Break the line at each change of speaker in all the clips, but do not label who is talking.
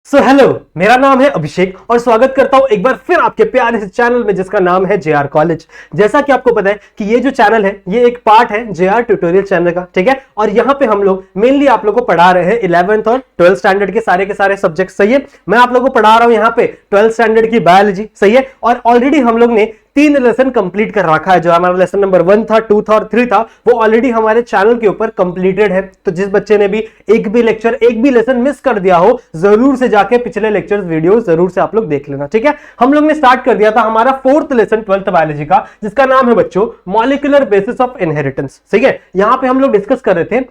Hello, मेरा नाम है अभिषेक और स्वागत करता हूं एक बार फिर आपके प्यारे से चैनल में जिसका नाम है जेआर कॉलेज। जैसा कि आपको पता है कि ये जो चैनल है ये एक पार्ट है जेआर ट्यूटोरियल चैनल का, ठीक है। और यहाँ पे हम लोग मेनली आप लोगों को पढ़ा रहे हैं 11th और 12th स्टैंडर्ड के सारे सब्जेक्ट, सही है। मैं आप लोगों को पढ़ा रहा हूं यहाँ पे 12th स्टैंडर्ड की बायोलॉजी, सही है। और ऑलरेडी हम लोग ने 3 लेसन कंप्लीट कर रखा है। जो हमारा लेसन नंबर 1 था, 2 था और 3 था, वो ऑलरेडी हमारे चैनल के ऊपर कंप्लीटेड है। तो जिस बच्चे ने भी एक भी लेक्चर, एक भी लेसन मिस कर दिया हो, जरूर से जाके पिछले लेक्चर्स वीडियो जरूर से आप लोग देख लेना, ठीक है। हम लोग ने स्टार्ट कर दिया था हमारा 4th लेसन 12th बायोलॉजी का, जिसका नाम है बच्चों मॉलिक्यूलर बेसिस ऑफ इनहेरिटेंस, ठीक है। यहां पे हम लोग डिस्कस कर रहे थे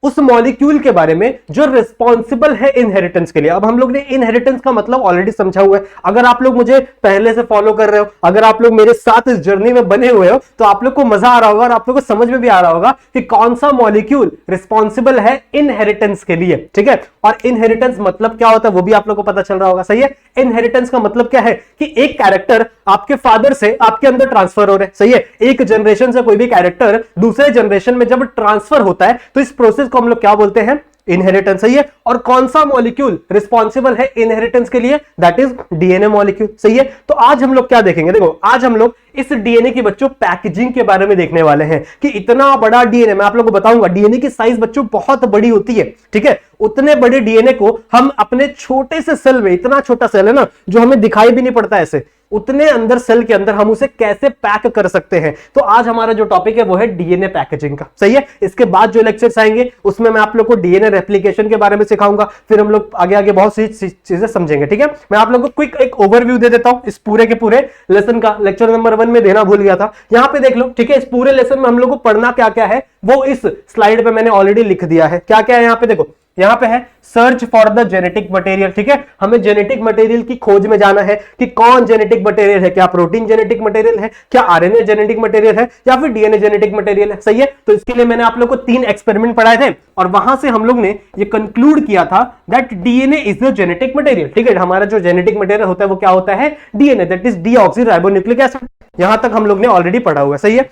उस मॉलिक्यूल के बारे में जो रिस्पॉन्सिबल है इनहेरिटेंस के लिए। अब हम लोग ने इनहेरिटेंस का मतलब ऑलरेडी समझा हुआ है। अगर आप लोग मुझे पहले से फॉलो कर रहे हो, अगर आप लोग मेरे साथ इस जर्नी में बने हुए हो, तो आप लोग को मजा आ रहा होगा और आप लोग को समझ में भी आ रहा होगा कि कौन सा मॉलिक्यूल रिस्पॉन्सिबल है इनहेरिटेंस के लिए, ठीक है। और इनहेरिटेंस मतलब क्या होता है वो भी आप लोग को पता चल रहा होगा, सही है। इनहेरिटेंस का मतलब क्या है कि एक कैरेक्टर आपके फादर से आपके अंदर ट्रांसफर हो रहा है, सही है। एक जनरेशन से कोई भी कैरेक्टर दूसरे जनरेशन में जब ट्रांसफर होता है तो इस प्रोसेस को हम लोग क्या बोलते हैं, इनहेरिटेंस, सही है। और कौन सा मॉलिक्यूल रिस्पॉन्सिबल है इनहेरिटेंस के लिए, दैट इज डीएनए मॉलिक्यूल, सही है। तो आज हम लोग क्या देखेंगे, देखो आज हम लोग इस डीएनए की बच्चों पैकेजिंग के बारे में देखने वाले हैं कि इतना बड़ा डीएनए, मैं आप लोगों को बताऊंगा डीएनए की साइज बच्चों बहुत बड़ी होती है, ठीक है। उतने बड़े डीएनए को हम अपने छोटे से सेल में, इतना छोटा सेल है ना जो हमें दिखाई भी नहीं पड़ता ऐसे, उतने अंदर सेल के अंदर हम उसे कैसे पैक कर सकते हैं। तो आज हमारा जो टॉपिक है वो है डीएनए पैकेजिंग का, सही है। इसके बाद जो लेक्चर्स आएंगे उसमें मैं आप लोग को डीएनए रेप्लिकेशन के बारे में सिखाऊंगा, फिर हम लोग आगे आगे बहुत सी चीजें समझेंगे, ठीक है। मैं आप लोगों को क्विक एक ओवरव्यू दे देता हूं इस पूरे के पूरे लेसन का। लेक्चर नंबर 1 में देना भूल गया था, यहां पे देख लो, ठीक है। इस पूरे लेसन में हम लोग को पढ़ना क्या क्या है वो इस स्लाइड पे मैंने ऑलरेडी लिख दिया है। क्या क्या है यहाँ पे देखो, यहां पे है search for the genetic material, ठीक है। हमें जेनेटिक मटेरियल की खोज में जाना है कि कौन जेनेटिक मटेरियल है, क्या प्रोटीन जेनेटिक मटेरियल है, क्या आरएनए जेनेटिक मटेरियल है, या फिर डीएनए जेनेटिक मटेरियल है, सही है। तो इसके लिए मैंने आप लोग को 3 एक्सपेरिमेंट पढ़ाए थे और वहां से हम लोग ने ये कंक्लूड किया था that DNA is the genetic material, ठीक है। हमारा जो जेनेटिक मटेरियल होता है वो क्या होता है, DNA, that is deoxyribonucleic acid. यहां तक हम लोग ने ऑलरेडी पढ़ा हुआ है, सही है।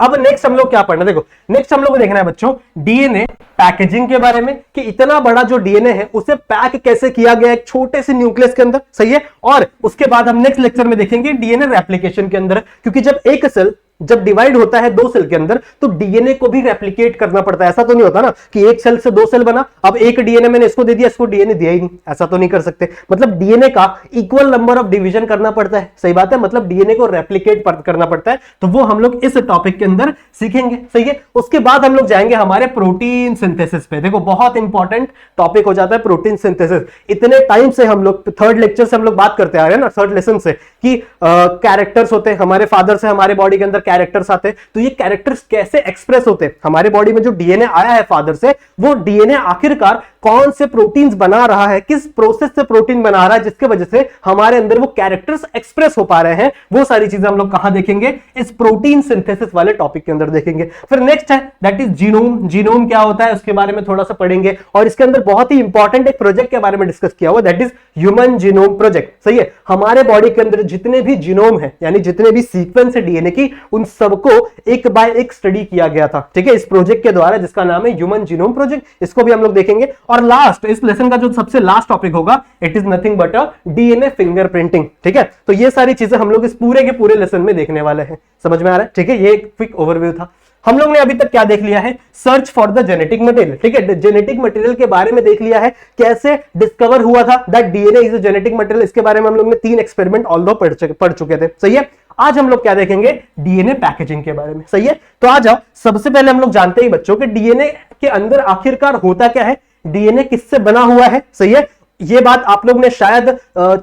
अब नेक्स्ट हम लोग क्या पढ़ना, देखो नेक्स्ट हम लोग को देखना है बच्चों डीएनए पैकेजिंग के बारे में कि इतना बड़ा जो डीएनए है उसे पैक कैसे किया गया एक छोटे से न्यूक्लियस के अंदर, सही है। और उसके बाद हम नेक्स्ट लेक्चर में देखेंगे डीएनए रेप्लिकेशन के अंदर, क्योंकि जब एक सेल जब डिवाइड होता है 2 सेल के अंदर तो डीएनए को भी रेप्लिकेट करना पड़ता है। ऐसा तो नहीं होता ना कि एक सेल से 2 सेल बना, अब एक डीएनए मैंने इसको दे दिया, इसको डीएनए दिया ही नहीं, ऐसा तो नहीं कर सकते। मतलब डीएनए का इक्वल नंबर ऑफ डिवीजन करना पड़ता है, सही बात है। मतलब डीएनए को रेप्लिकेट करना पड़ता है, तो वो हम लोग इस टॉपिक के अंदर सीखेंगे, सही है। उसके बाद हम लोग जाएंगे हमारे प्रोटीन सिंथेसिस पे। देखो बहुत इंपॉर्टेंट टॉपिक हो जाता है प्रोटीन सिंथेसिस। इतने टाइम से हम लोग 3rd लेक्चर से हम लोग बात करते आ रहे हैं ना, 3rd लेसन से, कि कैरेक्टर्स होते हैं हमारे फादर से हमारे बॉडी के अंदर कैरेक्टर्स आते हैं, तो ये कैरेक्टर्स कैसे एक्सप्रेस होते हैं हमारे बॉडी में। जो डीएनए आया है फादर से, वो डीएनए आखिरकार कौन से प्रोटीन्स बना रहा है, किस प्रोसेस से प्रोटीन बना रहा है जिसके वजह से हमारे अंदर वो कैरेक्टर्स एक्सप्रेस हो पा रहे हैं, वो सारी चीजें हम लोग कहां देखेंगे, इस प्रोटीन सिंथेसिस वाले टॉपिक के अंदर देखेंगे। फिर नेक्स्ट है दैट इज जीनोम। जीनोम क्या होता है उसके बारे में थोड़ा सा पढ़ेंगे, और इसके अंदर बहुत ही इंपॉर्टेंट एक प्रोजेक्ट के बारे में डिस्कस किया हुआ, that is human genome project, सही है। हमारे बॉडी के अंदर जितने भी जीनोम है, यानी जितने भी सीक्वेंस है डीएनए की, उन सबको एक बाय एक स्टडी किया गया था, ठीक है, इस प्रोजेक्ट के द्वारा जिसका नाम है ह्यूमन जीनोम प्रोजेक्ट। इसको भी हम लोग देखेंगे। और लास्ट इस लेसन का जो सबसे लास्ट टॉपिक होगा, it is nothing but a DNA fingerprinting, ठीक है। तो ये सारी चीजें हम लोग इस पूरे के पूरे लेसन में देखने वाले हैं, समझ में आ रहा है, ठीक है। ये एक क्विक ओवरव्यू था। हम लोग ने अभी तक क्या देख लिया है, search for the genetic material, ठीक है। जेनेटिक मटेरियल के बारे में देख लिया है, कैसे डिस्कवर हुआ था that DNA is a genetic material. इसके बारे में हम लोग ने 3 एक्सपेरिमेंट ऑल्दो पढ़ चुके थे, सही है। आज हम लोग क्या देखेंगे, डीएनए पैकेजिंग के बारे में, सही है। तो आ जाओ, सबसे पहले हम लोग जानते हैं बच्चों कि डीएनए के अंदर आखिरकार होता क्या है, डीएनए किससे बना हुआ है, सही है। ये बात आप लोग ने शायद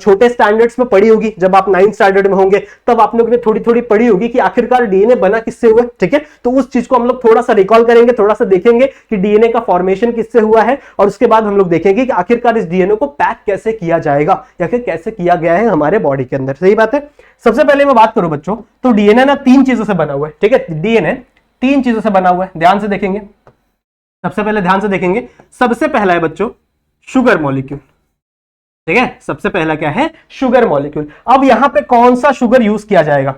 छोटे स्टैंडर्ड्स में पढ़ी होगी, जब आप 9th स्टैंडर्ड में होंगे तब आप लोग ने थोड़ी थोड़ी पढ़ी होगी कि आखिरकार डीएनए बना किससे हुआ, ठीक है। तो उस चीज को हम लोग थोड़ा सा रिकॉल करेंगे, थोड़ा सा देखेंगे कि डीएनए का फॉर्मेशन किससे हुआ है, और उसके बाद हम लोग देखेंगे कि आखिरकार इस डीएनए को पैक कैसे किया जाएगा या फिर कैसे किया गया है हमारे बॉडी के अंदर, सही बात है। सबसे पहले मैं बात करूं बच्चों, तो डीएनए ना 3 चीजों से बना हुआ है, ठीक है। डीएनए 3 चीजों से बना हुआ है, ध्यान से देखेंगे। सबसे पहले ध्यान से देखेंगे, सबसे पहला है बच्चों शुगर मॉलिक्यूल, ठीक है। सबसे पहला क्या है, शुगर मॉलिक्यूल। अब यहां पे कौन सा शुगर यूज किया जाएगा,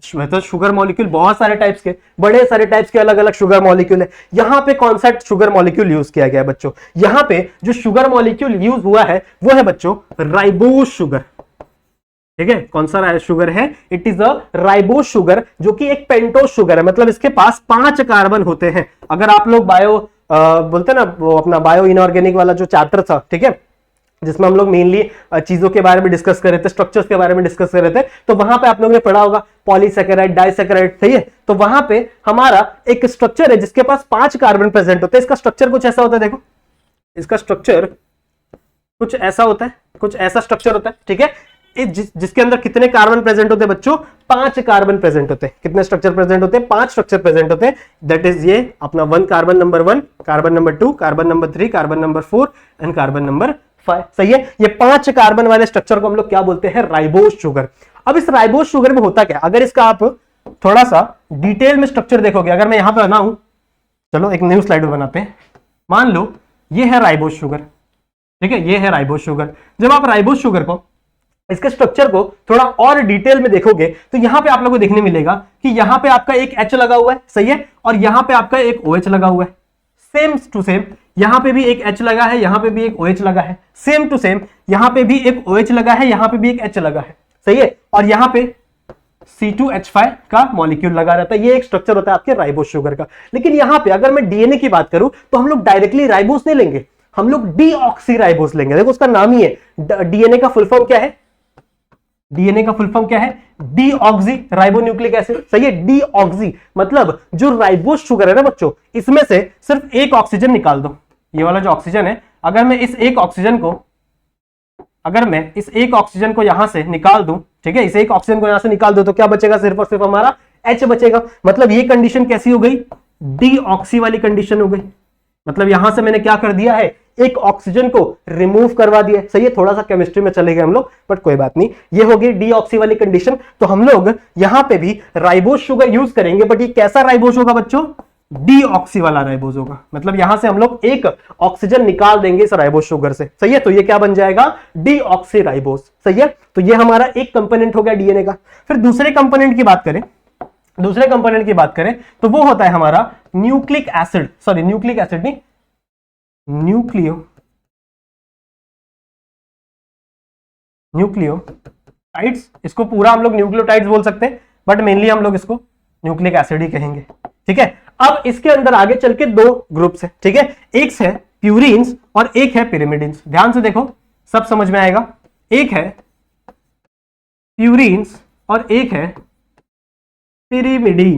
तो शुगर मॉलिक्यूल बहुत सारे टाइप्स के, बड़े सारे टाइप्स के अलग अलग शुगर मॉलिक्यूल है। यहां पे कौन सा शुगर मॉलिक्यूल यूज किया गया है बच्चों? यहां पे जो शुगर मॉलिक्यूल यूज हुआ है वो है बच्चों राइबोज शुगर। ठीक है, कौन सा शुगर है? It is a ribose sugar, जो कि एक पेंटोज शुगर है, मतलब इसके पास 5 कार्बन होते हैं। अगर आप लोग बायो बोलते हैं ना, वो अपना बायो इनऑर्गेनिक वाला जो चैप्टर था, ठीक है, जिसमें हम लोग मेनली चीजों के बारे में डिस्कस कर रहे थे, स्ट्रक्चर्स के बारे में डिस्कस कर रहे थे, तो वहां पे आप लोगों ने पढ़ा होगा पॉलीसैकेराइड, डाइसैकेराइड, सही है। तो वहां पे हमारा एक स्ट्रक्चर है जिसके पास 5 कार्बन प्रेजेंट होते हैं। इसका स्ट्रक्चर कुछ ऐसा होता है, देखो इसका स्ट्रक्चर कुछ ऐसा होता है, कुछ ऐसा स्ट्रक्चर होता है, ठीक है। जिसके अंदर कितने कार्बन प्रेजेंट होते हैं बच्चों? 5 कार्बन प्रेजेंट होते हैं। कितने स्ट्रक्चर प्रेजेंट होते हैं? 5 स्ट्रक्चर प्रेजेंट होते हैं। दैट इज ये अपना 1 carbon number 1, carbon number 2, carbon number 3, carbon number 4 and carbon number 5, सही है। ये 5 कार्बन वाले स्ट्रक्चर को हम लोग क्या बोलते हैं? Ribose sugar. अब इस राइबोज शुगर में होता क्या? अगर इसका आप थोड़ा सा डिटेल में स्ट्रक्चर देखोगे, अगर मैं यहां पे बनाऊं, चलो एक न्यू स्लाइड बनाते हैं। मान लो ये है राइबोज शुगर, ठीक है, ये है राइबोज शुगर। जब आप राइबोज शुगर को, इसके स्ट्रक्चर को थोड़ा और डिटेल में देखोगे तो यहां पे आप लोगों को देखने मिलेगा कि यहां पे आपका एक H लगा हुआ है, सही है, और यहां पे आपका एक OH लगा हुआ है। सेम टू सेम यहां पे भी एक H लगा है, यहां पे भी एक OH लगा है। सेम टू सेम यहां पे भी एक OH लगा है, यहां पे भी एक H लगा है, सही है, और यहां पे C2H5 का मॉलिक्यूल लगा रहता है। ये एक स्ट्रक्चर होता है आपके राइबोज शुगर का। लेकिन यहां पे अगर मैं डीएनए की बात करूं तो हम लोग डायरेक्टली राइबोज नहीं लेंगे, हम लोग डीऑक्सी राइबोज लेंगे। देखो उसका नाम ही है, डीएनए का फुल फॉर्म क्या है? डीएनए का फुल फॉर्म क्या है? डीऑक्सी राइबोन्यूक्लिक एसिड, सही है। डीऑक्सी मतलब जो राइबोज शुगर है ना बच्चों, इसमें से सिर्फ एक ऑक्सीजन निकाल दो। ये वाला जो ऑक्सीजन है, अगर मैं इस एक ऑक्सीजन को यहां से निकाल दूं, ठीक है, इस एक ऑक्सीजन को यहां से निकाल दो तो क्या बचेगा? सिर्फ और सिर्फ हमारा H बचेगा। मतलब ये कंडीशन कैसी हो गई? डीऑक्सी वाली कंडीशन हो गई। मतलब यहां से मैंने क्या कर दिया है? एक ऑक्सीजन को रिमूव करवा दिया, सही है। थोड़ा सा केमिस्ट्री में चले गए हम लोग, बट कोई बात नहीं, ये हो गई डीऑक्सी वाली कंडीशन। तो हम लोग यहां पे भी राइबोज शुगर यूज करेंगे, बट ये कैसा राइबोज होगा बच्चों? डीऑक्सी वाला राइबोज होगा। मतलब यहां से हम लोग एक ऑक्सीजन निकाल देंगे इस राइबोज शुगर से, सही है। तो ये क्या बन जाएगा? डीऑक्सी राइबोज, सही है। तो ये हमारा एक कंपोनेंट हो गया डीएनए का। फिर दूसरे कंपोनेंट की बात करें, तो वो होता है हमारा nucleic acid, sorry nucleic acid नहीं, न्यूक्लियोटाइड्स। इसको पूरा हम लोग न्यूक्लियोटाइड्स बोल सकते हैं, बट मेनली हम लोग इसको न्यूक्लिक एसिड ही कहेंगे, ठीक है। अब इसके अंदर आगे चल के 2 ग्रुप्स है, ठीक है। एक है प्यूरिन्स और एक है पिरिमिडिन्स। ध्यान से देखो, सब समझ में आएगा। एक है प्यूरिन्स और एक है पिरिमिडी,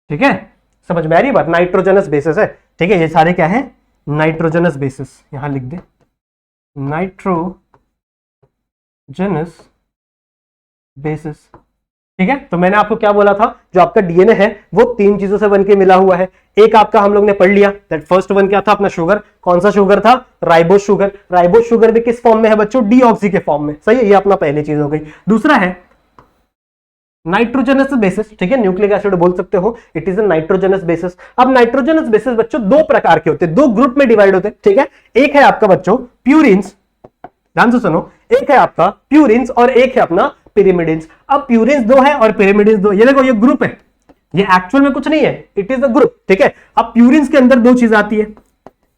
ठीक है, समझ में आ रही बात? नाइट्रोजनस बेसिस है, ठीक है। ये सारे क्या है? Nitrogenous bases. यहां लिख दे नाइट्रोजनस बेसिस, ठीक है। तो मैंने आपको क्या बोला था? जो आपका डीएनए है वो 3 चीजों से बनके मिला हुआ है। एक आपका हम लोग ने पढ़ लिया, दैट फर्स्ट वन क्या था? अपना शुगर। कौन सा शुगर था? Ribose sugar. राइबोज शुगर भी किस फॉर्म में है बच्चों? डीऑक्सी के फॉर्म में, सही है। ये अपना पहली चीज हो गई। दूसरा है नाइट्रोजनस बेसिस, ठीक है, न्यूक्लिक एसिड बोल सकते हो, it is a nitrogenous bases. अब नाइट्रोजनस बेसिस बच्चों 2 प्रकार के होते हैं, 2 ग्रुप में डिवाइड होते हैं, ठीक है। एक है आपका बच्चों प्यूरिन्स, ध्यान से सुनो, एक है आपका प्यूरिन्स और एक है अपना पिरिमिडिन्स। अब प्यूरिन्स 2 है और पिरिमिडिन्स 2, ये देखो ये ग्रुप है, ये एक्चुअल में कुछ नहीं है, इट इज अ ग्रुप, ठीक है। अब प्यूरिन्स के अंदर 2 चीज आती है,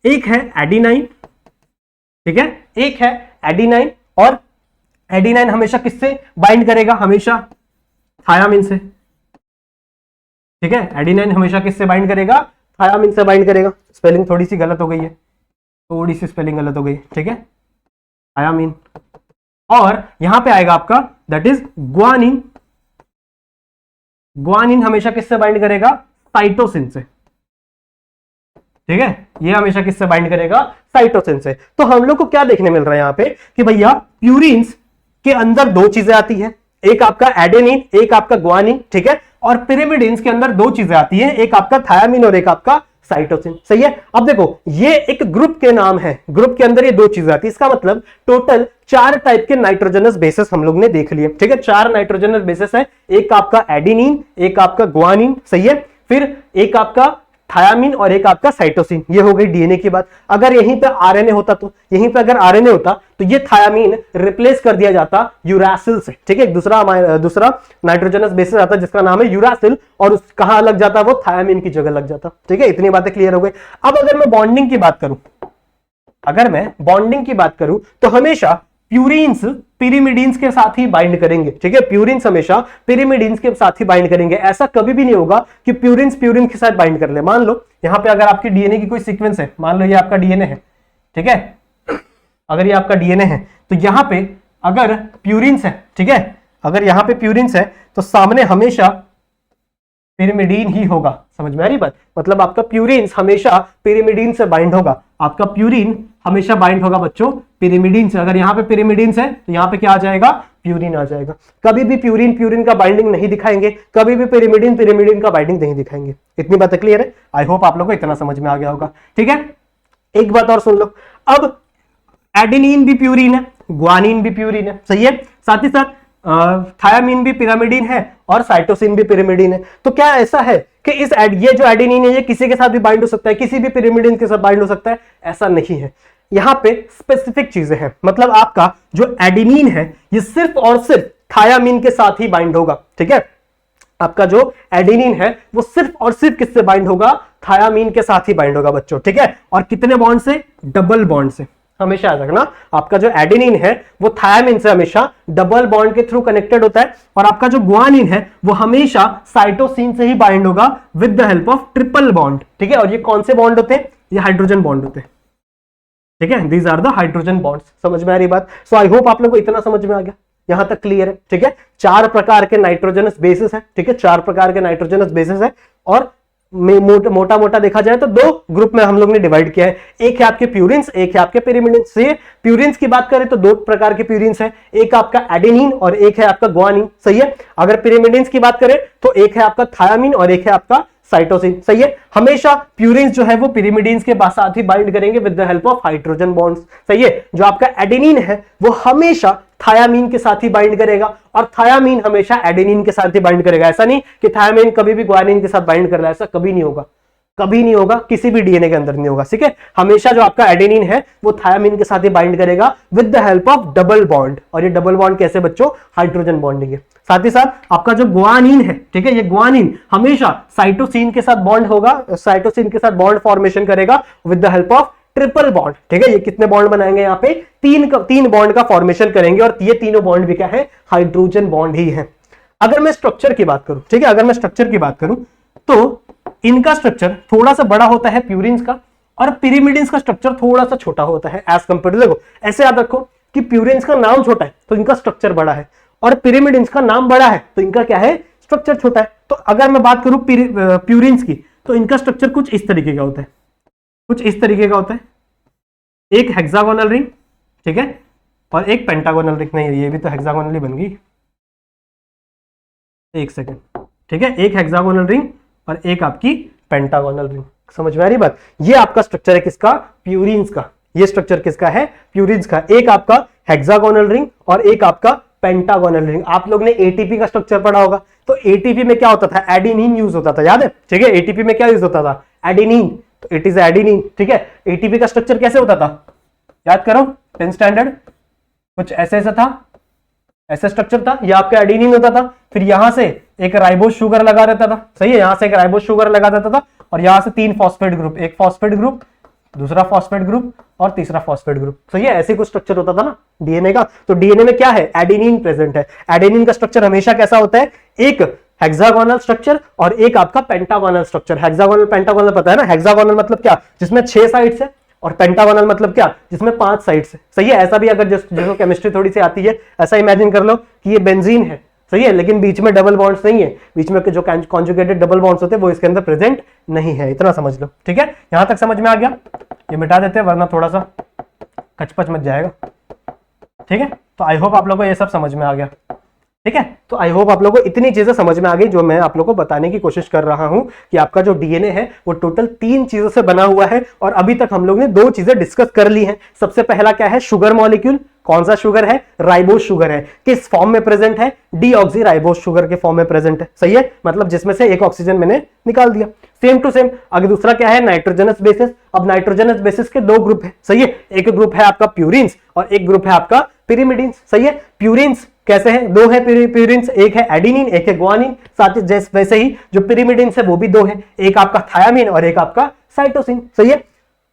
एक है एडिनाइन, ठीक है, एक है एडिनाइन। और एडिनाइन हमेशा किससे बाइंड करेगा? हमेशा थायामीन से, ठीक है। एडिनाइन हमेशा किससे बाइंड करेगा? थायामीन से बाइंड करेगा। स्पेलिंग थोड़ी सी गलत हो गई है, थोड़ी सी स्पेलिंग गलत हो गई, ठीक है, थायामीन। और यहां पे आएगा आपका दैट इज ग्वानिन। ग्वानिन हमेशा किससे बाइंड करेगा? साइटोसिन से, ठीक है। ये हमेशा किससे बाइंड करेगा? साइटोसिन से। तो हम लोग को क्या देखने मिल रहा है यहां पे कि भैया प्यूरिन्स के अंदर 2 चीजें आती है, एक आपका एडेनिन, एक आपका ग्वानिन, ठीक है। और पिरिमिडिन्स के अंदर 2 चीजें आती है, एक आपका थायामीन और एक आपका साइटोसिन, सही है। अब देखो ये एक ग्रुप के नाम है, ग्रुप के अंदर ये 2 चीजें आती है, इसका मतलब टोटल 4 टाइप के नाइट्रोजनस बेसिस हम लोग ने देख लिए, ठीक है। 4 नाइट्रोजनस बेसिस है, एक आपका एडेनिन, एक आपका ग्वानिन, सही है, फिर एक आपका थायामीन और एक आपका साइटोसिन। ये हो गई डीएनए की बात। अगर यहीं पे आरएनए होता तो यहीं पे अगर आरएनए होता तो ये थायामीन रिप्लेस कर दिया जाता यूरासिल से, ठीक है। दूसरा नाइट्रोजनस बेसिस आता जिसका नाम है यूरासिल, और उस कहां लग जाता, वो थायामीन की जगह लग जाता, ठीक है। इतनी बातें क्लियर हो गई। अब अगर मैं बॉन्डिंग की बात करूं, तो हमेशा प्यूरिन्स पिरिमिडीन्स के साथ ही बाइंड करेंगे, ठीक है। प्यूरिन्स हमेशा पिरिमिडीन्स के साथ ही बाइंड करेंगे। ऐसा कभी भी नहीं होगा कि प्यूरिन्स प्यूरिन के साथ बाइंड कर ले। मान लो यहां पे अगर आपकी डीएनए की कोई सीक्वेंस है, मान लो ये आपका डीएनए है, ठीक है। अगर ये आपका डीएनए है तो यहां पे अगर प्यूरिन्स है, ठीक है, अगर यहां पे प्यूरिन्स है तो सामने हमेशा पिरिमिडीन ही होगा। समझ में आ रही बात? मतलब आपका प्यूरिन्स हमेशा पिरिमिडीन से बाइंड होगा। आपका प्यूरिन हमेशा बाइंड होगा बच्चों पिरिमिडीन से। अगर यहां पे पिरिमिडीन है तो यहां पे क्या आ जाएगा, प्यूरिन आ जाएगा। कभी भी प्यूरिन का बाइंडिंग नहीं दिखाएंगे, कभी भी पिरिमिडीन का बाइंडिंग नहीं दिखाएंगे। इतनी बातें क्लियर है? आई होप आप लोगों को इतना समझ में आ गया होगा, ठीक है। एक बात और सुन लो, अब एडेनिन भी प्यूरिन है, ग्वानिन भी प्यूरिन है, सही है। साथ ही साथ थायामीन भी पिरामिडीन है और साइटोसिन भी पिरामिडीन है। तो क्या ऐसा है कि ये जो एडेनिन है ये किसी के साथ भी बाइंड हो सकता है, किसी भी पिरामिडीन के साथ बाइंड हो सकता है? ऐसा नहीं है। यहां पे स्पेसिफिक चीजें हैं। मतलब आपका जो एडेनिन है ये सिर्फ और सिर्फ थायामीन के साथ ही बाइंड होगा, ठीक है। आपका जो एडेनिन है वो सिर्फ और सिर्फ किससे बाइंड होगा, थायामीन के साथ ही बाइंड होगा बच्चों, ठीक है। और कितने बॉन्ड से, डबल बॉन्ड से। हमेशा याद रखना, आपका जो एडेनिन है वो थायामीन से हमेशा डबल बॉन्ड के थ्रू कनेक्टेड होता है, और आपका जो गुआनिन है वो हमेशा साइटोसिन से ही बाइंड होगा with the help of triple bond, ठीक है। और ये कौन से बॉन्ड होते हैं, ये हाइड्रोजन बॉन्ड होते हैं, ठीक है। These are the hydrogen bonds. समझ में आ रही बात? सो आई होप आप लोगों को इतना समझ में आ गया, यहां तक क्लियर है, ठीक है। 4 प्रकार के नाइट्रोजनस बेसिस है, ठीक है, 4 प्रकार के नाइट्रोजनस बेसिस है, और मोटा मोटा देखा जाए तो 2 ग्रुप में हम लोग ने डिवाइड किया है। एक है आपके प्यूरिन्स, एक है आपके पिरिमिडिन्स। प्यूरिन्स की बात करें तो 2 प्रकार के प्यूरिन्स है, एक आपका एडेनिन और एक है आपका ग्वानिन, सही है। अगर पिरिमिडिन्स की बात करें तो एक है आपका थायामीन और एक है आपका साइटोसिन, सही है। हमेशा प्यूरिन्स जो है वो पिरिमिडीन्स के साथ ही बाइंड करेंगे with the help of hydrogen bonds, सही है। जो आपका एडेनिन है वो हमेशा थायामीन के साथ ही बाइंड करेगा, और थायामीन हमेशा एडेनिन के साथ ही बाइंड करेगा। ऐसा नहीं कि थायामीन कभी भी ग्वानिन के साथ बाइंड कर रहा है, ऐसा कभी नहीं होगा, कभी नहीं होगा, किसी भी डीएनए के अंदर नहीं होगा, ठीक है। हमेशा जो आपका एडेनिन है वो थायामीन के साथ ही बाइंड करेगा with the help of double bond. और ये डबल बॉन्ड कैसे बच्चों, हाइड्रोजन बॉन्डिंग है। साथ ही साथ आपका जो ग्वानिन है, ठीक है, ये ग्वानिन हमेशा साइटोसिन के साथ बॉन्ड होगा, साइटोसिन के साथ बॉन्ड फॉर्मेशन करेगा with the help of triple bond, ठीक है। ये कितने बॉन्ड बनाएंगे, यहाँ पे 3 बॉन्ड का फॉर्मेशन करेंगे, और ये तीनों बॉन्ड भी क्या है, हाइड्रोजन बॉन्ड ही है। अगर मैं स्ट्रक्चर की बात करूं, ठीक है, अगर मैं स्ट्रक्चर की बात करूं तो इनका स्ट्रक्चर थोड़ा सा बड़ा होता है प्यूरिन्स का, और पिरिमिडिन्स का स्ट्रक्चर थोड़ा सा छोटा होता है एज कंपेयर टू। देखो ऐसे याद रखो कि प्यूरिन्स का नाम छोटा है तो इनका स्ट्रक्चर बड़ा है, और पिरिमिडिन्स का नाम बड़ा है तो इनका क्या है, स्ट्रक्चर छोटा है। तो अगर मैं बात करूं प्यूरिन्स की तो इनका स्ट्रक्चर कुछ इस तरीके का होता है, कुछ इस तरीके का होता है। एक हेक्सागोनल रिंग, ठीक है, और एक पेंटागोनल रिंग। नहीं, ये भी तो हेक्सागोनल ही बन गई, एक सेकेंड, ठीक है। एक हेक्सागोनल रिंग और एक आपकी पेंटागोनल रिंग। समझ में आ रही बात? ये आपका स्ट्रक्चर है किसका, प्यूरिन्स का। ये स्ट्रक्चर किसका है, प्यूरिन्स का। एक आपका हेक्सागोनल रिंग और एक आपका पेंटागोनल रिंग। आप लोग ने एटीपी का स्ट्रक्चर पढ़ा होगा, तो एटीपी में क्या होता था, एडेनिन यूज होता था, याद है, ठीक है। एटीपी में क्या यूज होता था, एडेनिन, तो इट इज एडेनिन, ठीक है। एटीपी का स्ट्रक्चर कैसे होता था, याद करो, 10th स्टैंडर्ड, कुछ ऐसे ऐसा था, ऐसा स्ट्रक्चर था। ये आपका एडेनिन होता था, फिर यहां से एक राइबोज शुगर लगा रहता था, सही है, यहां से एक राइबोज शुगर लगा देता था, और यहां से 3 फॉस्फेट ग्रुप, एक फॉस्फेट ग्रुप, दूसरा फॉस्फेट ग्रुप और तीसरा फॉस्फेट ग्रुप, सही है। ऐसे कुछ स्ट्रक्चर होता था ना डीएनए का। तो डीएनए में क्या है, एडेनिन प्रेजेंट है। एडेनिन का स्ट्रक्चर हमेशा कैसा होता है, एक हेक्सागोनल स्ट्रक्चर और एक आपका पेंटागोनल स्ट्रक्चर। हेक्सागोनल पेंटागोनल पता है ना, हेक्सागोनल मतलब क्या, जिसमें 6 साइड्स है, और पेंटागोनल मतलब क्या, जिसमें 5 साइड्स है, सही है। ऐसा भी अगर जिसको केमिस्ट्री थोड़ी सी आती है, ऐसा इमेजिन कर लो कि ये बेंजीन है, सही है, लेकिन बीच में डबल बॉन्ड्स नहीं है, बीच में जो कॉन्जुगेटेड डबल बॉन्ड्स होते हैं वो इसके अंदर प्रेजेंट नहीं है। इतना समझ लो, ठीक है। यहां तक समझ में आ गया? ये मिटा देते हैं वरना थोड़ा सा कचपच मच जाएगा, ठीक है। तो आई होप आप लोगों को ये सब समझ में आ गया, ठीक है। तो आई होप आप लोगों को इतनी चीजें समझ में आ गई जो मैं आप लोगों को बताने की कोशिश कर रहा हूं कि आपका जो डीएनए है वो टोटल 3 चीजों से बना हुआ है, और अभी तक हम लोग ने 2 चीजें डिस्कस कर ली हैं। सबसे पहला क्या है, शुगर मॉलिक्यूल, कौन सा शुगर है? राइबोज शुगर है। किस फॉर्म में प्रेजेंट है? डीऑक्सी राइबोज शुगर के फॉर्म में प्रेजेंट है। सही है, मतलब जिसमें से एक ऑक्सीजन मैंने निकाल दिया। सेम टू सेम अगर दूसरा क्या है? Nitrogenous bases. अब नाइट्रोजनस बेसिस के दो ग्रुप है। सही है, एक ग्रुप है आपका प्यूरिन्स और एक ग्रुप है आपका पिरिमिडिन्स। सही है, प्यूरिन्स कैसे हैं? दो है प्यूरिन्स, एक है एडिनिन, एक है ग्वानिन। साथ ही जैसे वैसे ही जो पिरिमिडिन्स है वो भी दो है, एक आपका थायामीन और एक आपका साइटोसिन। सही है,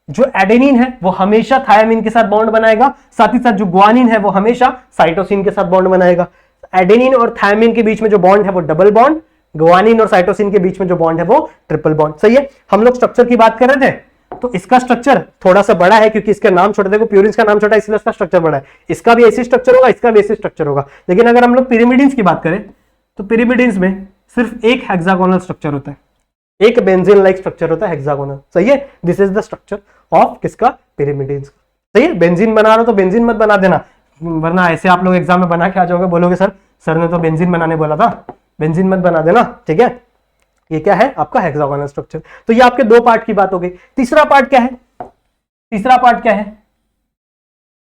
जो एडेनिन है वो हमेशा थायामीन के साथ बॉन्ड बनाएगा, साथ ही साथ जो ग्वानिन है वो हमेशा साइटोसिन के साथ बॉन्ड बनाएगा। एडेनिन और थायामीन के बीच में जो बॉन्ड है वो डबल बॉन्ड, ग्वानिन और साइटोसिन के बीच में जो बॉन्ड है वो ट्रिपल बॉन्ड। सही है, हम लोग स्ट्रक्चर की बात कर रहे थे तो इसका स्ट्रक्चर थोड़ा सा बड़ा है क्योंकि इसका नाम छोटा, देखो प्यूरिन्स का नाम छोटा है इसलिए इसका स्ट्रक्चर बड़ा है। इसका भी ऐसी स्ट्रक्चर होगा, इसका भी ऐसी स्ट्रक्चर होगा। लेकिन अगर हम लोग पिरिमिडिन्स की बात करें तो पिरिमिडिन्स में सिर्फ एक हेक्सागोनल स्ट्रक्चर होता है, एक बेंजीन लाइक स्ट्रक्चर होता है हेक्सागोनल। सही है, this is the structure of किसका? पिरिमिडिन्स। सही है, बेंजीन बना रहा हो तो बेंजीन मत बना देना, वरना ऐसे आप लोग एग्जाम में बना के आ जाओगे, बोलोगे सर ने तो बेंजीन बनाने बोला था, बेंजीन मत बना देना। ठीक है, ये क्या है? आपका हेक्सागोनल स्ट्रक्चर। तो ये आपके दो पार्ट की बात हो गई। तीसरा पार्ट क्या है? तीसरा पार्ट क्या है?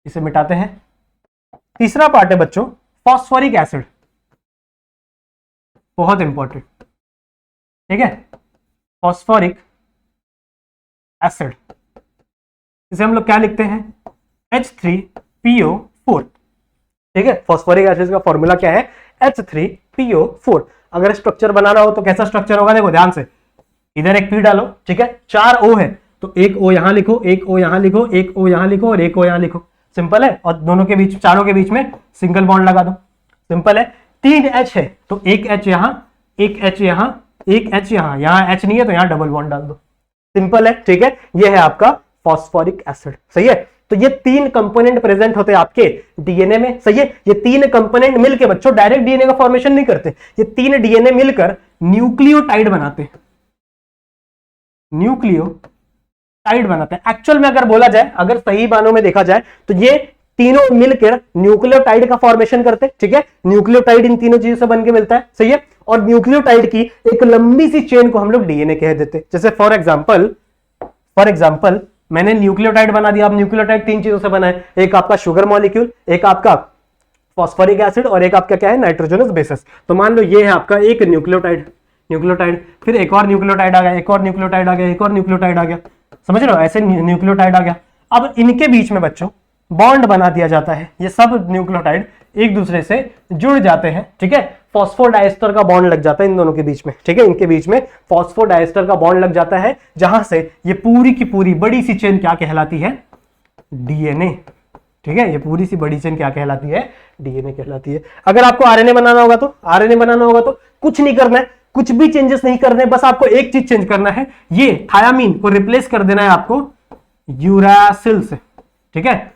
इसे मिटाते हैं। तीसरा पार्ट है बच्चों फॉस्फोरिक एसिड, बहुत इंपॉर्टेंट। ठीक है, फॉस्फोरिक एसिड, इसे हम लोग क्या लिखते हैं? H3PO4। ठीक है, फॉस्फोरिक एसिड का फॉर्मूला क्या है? H3PO4। अगर स्ट्रक्चर बनाना हो तो कैसा स्ट्रक्चर होगा? देखो ध्यान से, इधर एक P डालो। ठीक है, 4 O है तो एक O यहां लिखो, एक O यहां लिखो, एक O यहां लिखो और एक O यहां लिखो। सिंपल है, और दोनों के बीच, चारों के बीच में सिंगल बॉन्ड लगा दो। सिंपल है। 3 H है तो एक H यहां, एक H यहां, एक H यहां, यहां H नहीं है तो यहां डबल बॉन्ड डाल दो। सिंपल है। ठीक है, ये है आपका फॉस्फोरिक एसिड। सही है, तो ये 3 कंपोनेंट प्रेजेंट होते हैं आपके डीएनए में। सही है, ये 3 कंपोनेंट मिलकर बच्चों डायरेक्ट डीएनए का फॉर्मेशन नहीं करते, ये 3 डीएनए मिलकर न्यूक्लियोटाइड बनाते हैं, न्यूक्लियोटाइड बनाते हैं। एक्चुअल में अगर बोला जाए, अगर सही मानों में देखा जाए तो ये तीनों मिलकर न्यूक्लियोटाइड का फॉर्मेशन करते हैं। ठीक है, न्यूक्लियोटाइड इन तीनों चीजों से बनके मिलता है। सही है, और न्यूक्लियोटाइड की एक लंबी सी चेन को हम लोग डीएनए कह देते हैं। जैसे फॉर एग्जांपल मैंने न्यूक्लियोटाइड बना दिया। अब न्यूक्लियोटाइड 3 चीजों से बना है, एक आपका शुगर मॉलिक्यूल, एक आपका फॉस्फोरिक एसिड और एक आपका क्या है? Nitrogenous bases. तो मान लो ये है आपका एक न्यूक्लियोटाइड, फिर एक और न्यूक्लियोटाइड आ गया, एक और न्यूक्लियोटाइड आ गया, एक और न्यूक्लियोटाइड आ गया। समझ रहे हो, ऐसे न्यूक्लियोटाइड आ गया। अब इनके बीच में बच्चों बॉन्ड बना दिया जाता है, ये सब न्यूक्लियोटाइड एक दूसरे से जुड़ जाते हैं। ठीक है, फॉस्फोडाइस्टर का बॉन्ड लग जाता है इन दोनों के बीच में। ठीक है, इनके बीच में फॉस्फोडाइस्टर का बॉन्ड लग जाता है, जहां से ये पूरी की पूरी बड़ी सी चेन क्या कहलाती है? डीएनए। ठीक है, ये पूरी सी बड़ी चेन क्या कहलाती है? डीएनए कहलाती है। अगर आपको आरएनए बनाना होगा तो कुछ नहीं करना है, कुछ भी चेंजेस नहीं करने, बस आपको एक चीज चेंज करना है, ये थायामीन को रिप्लेस कर देना है आपको यूरासिल से। ठीक है,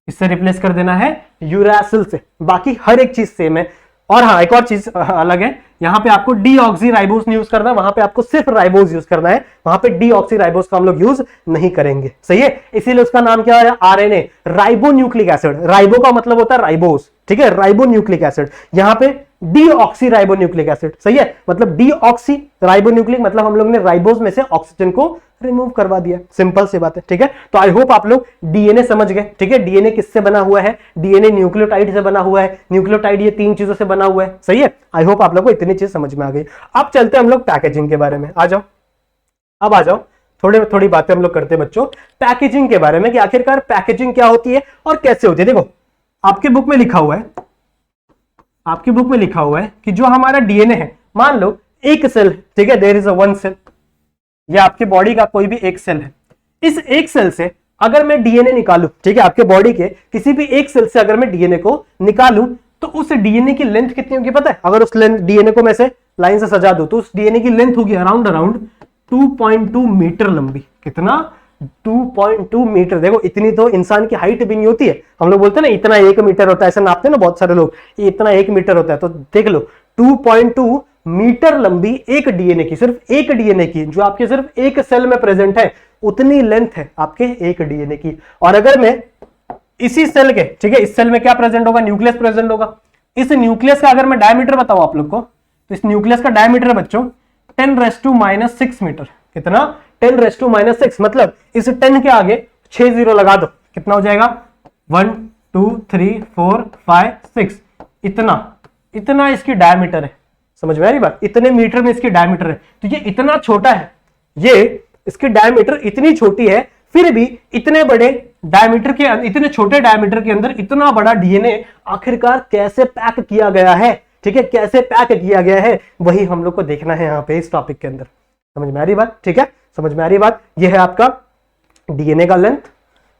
इससे रिप्लेस कर देना है यूरासिल से, बाकी हर एक चीज सेम है। और हाँ, एक और चीज अलग है, यहाँ पे आपको डीऑक्सी राइबोज नहीं यूज करना, वहां पे आपको सिर्फ राइबोज यूज करना है, वहां पे डीऑक्सी राइबोज का हम लोग यूज नहीं करेंगे। सही है, इसीलिए उसका नाम क्या है? RNA, ribonucleic acid. राइबो का मतलब होता है राइबोज। ठीक है, राइबोन्यूक्लिक एसिड, यहाँ पे डीऑक्सी राइबोन्यूक्लिक एसिड। सही है, मतलब डीऑक्सी राइबोन्यूक्लिक मतलब हम लोग ने राइबोज में से ऑक्सीजन को रिमूव करवा दिया। सिंपल सी बात है। ठीक है, तो आई होप आप लोग डीएनए समझ गए। ठीक है, डीएनए किससे बना हुआ है? डीएनए न्यूक्लियोटाइड से बना हुआ है, न्यूक्लियोटाइड ये 3 चीजों से बना हुआ है। सही है, आई होप आप लोग को इतनी चीज समझ में आ गई। अब चलते हैं हम लोग पैकेजिंग के बारे में। आ जाओ, अब आ जाओ, थोड़ी बातें हम लोग करते हैं बच्चों पैकेजिंग के बारे में, कि आखिरकार पैकेजिंग क्या होती है और कैसे होती है। देखो आपके बुक में लिखा हुआ है, आपकी बुक में लिखा हुआ है कि जो हमारा डीएनए है, मान लो एक सेल, ठीक है, देयर इज अ 1 सेल, या आपके बॉडी का कोई भी एक सेल है। इस एक सेल से अगर मैं डीएनए निकालूं, ठीक है, आपके बॉडी के किसी भी एक सेल से अगर मैं डीएनए को निकालूं तो उस डीएनए की लेंथ कितनी होगी पता है? अगर उस डीएनए को मैं से लाइन से सजा दूं तो उस डीएनए की लेंथ होगी अराउंड 2.2 मीटर लंबी। कितना? 2.2 मीटर। देखो इतनी तो इंसान की हाइट भी नहीं होती है। हम लोग बोलते हैं ना इतना 1 मीटर होता है, ऐसा नापते हैं ना बहुत सारे लोग, ये इतना 1 मीटर होता है। तो देख लो 2.2 मीटर लंबी एक डीएनए की, सिर्फ एक डीएनए की, जो आपके सिर्फ एक सेल में प्रेजेंट है, उतनी लेंथ है आपके एक डीएनए की। और अगर मैं इसी सेल के, ठीक है, इस सेल में क्या प्रेजेंट होगा? न्यूक्लियस प्रेजेंट होगा। इस न्यूक्लियस का अगर मैं डायमीटर बताऊं आप लोग को, तो इस न्यूक्लियस का डायमीटर बच्चों 10⁻⁻6 मीटर। कितना? 10⁻⁻6। मतलब इस 10 के आगे 6 जीरो लगा दो, कितना हो जाएगा? 1 2 3 4 5 6 इतना इसकी डायमीटर है। समझ में आ रही बात? इतने मीटर में इसकी डायमीटर है। तो ये इतना छोटा है, ये इसकी डायमीटर इतनी छोटी है, फिर भी इतने बड़े डायमीटर के इतने छोटे डायमीटर के अंदर इतना बड़ा डीएनए आखिरकार कैसे पैक किया गया है। ठीक है, कैसे पैक किया गया है वही हम लोग को देखना है यहाँ पे इस टॉपिक के अंदर। समझ में आ रही बात? ठीक है, समझ में आ रही बात? ये है आपका डीएनए का लेंथ,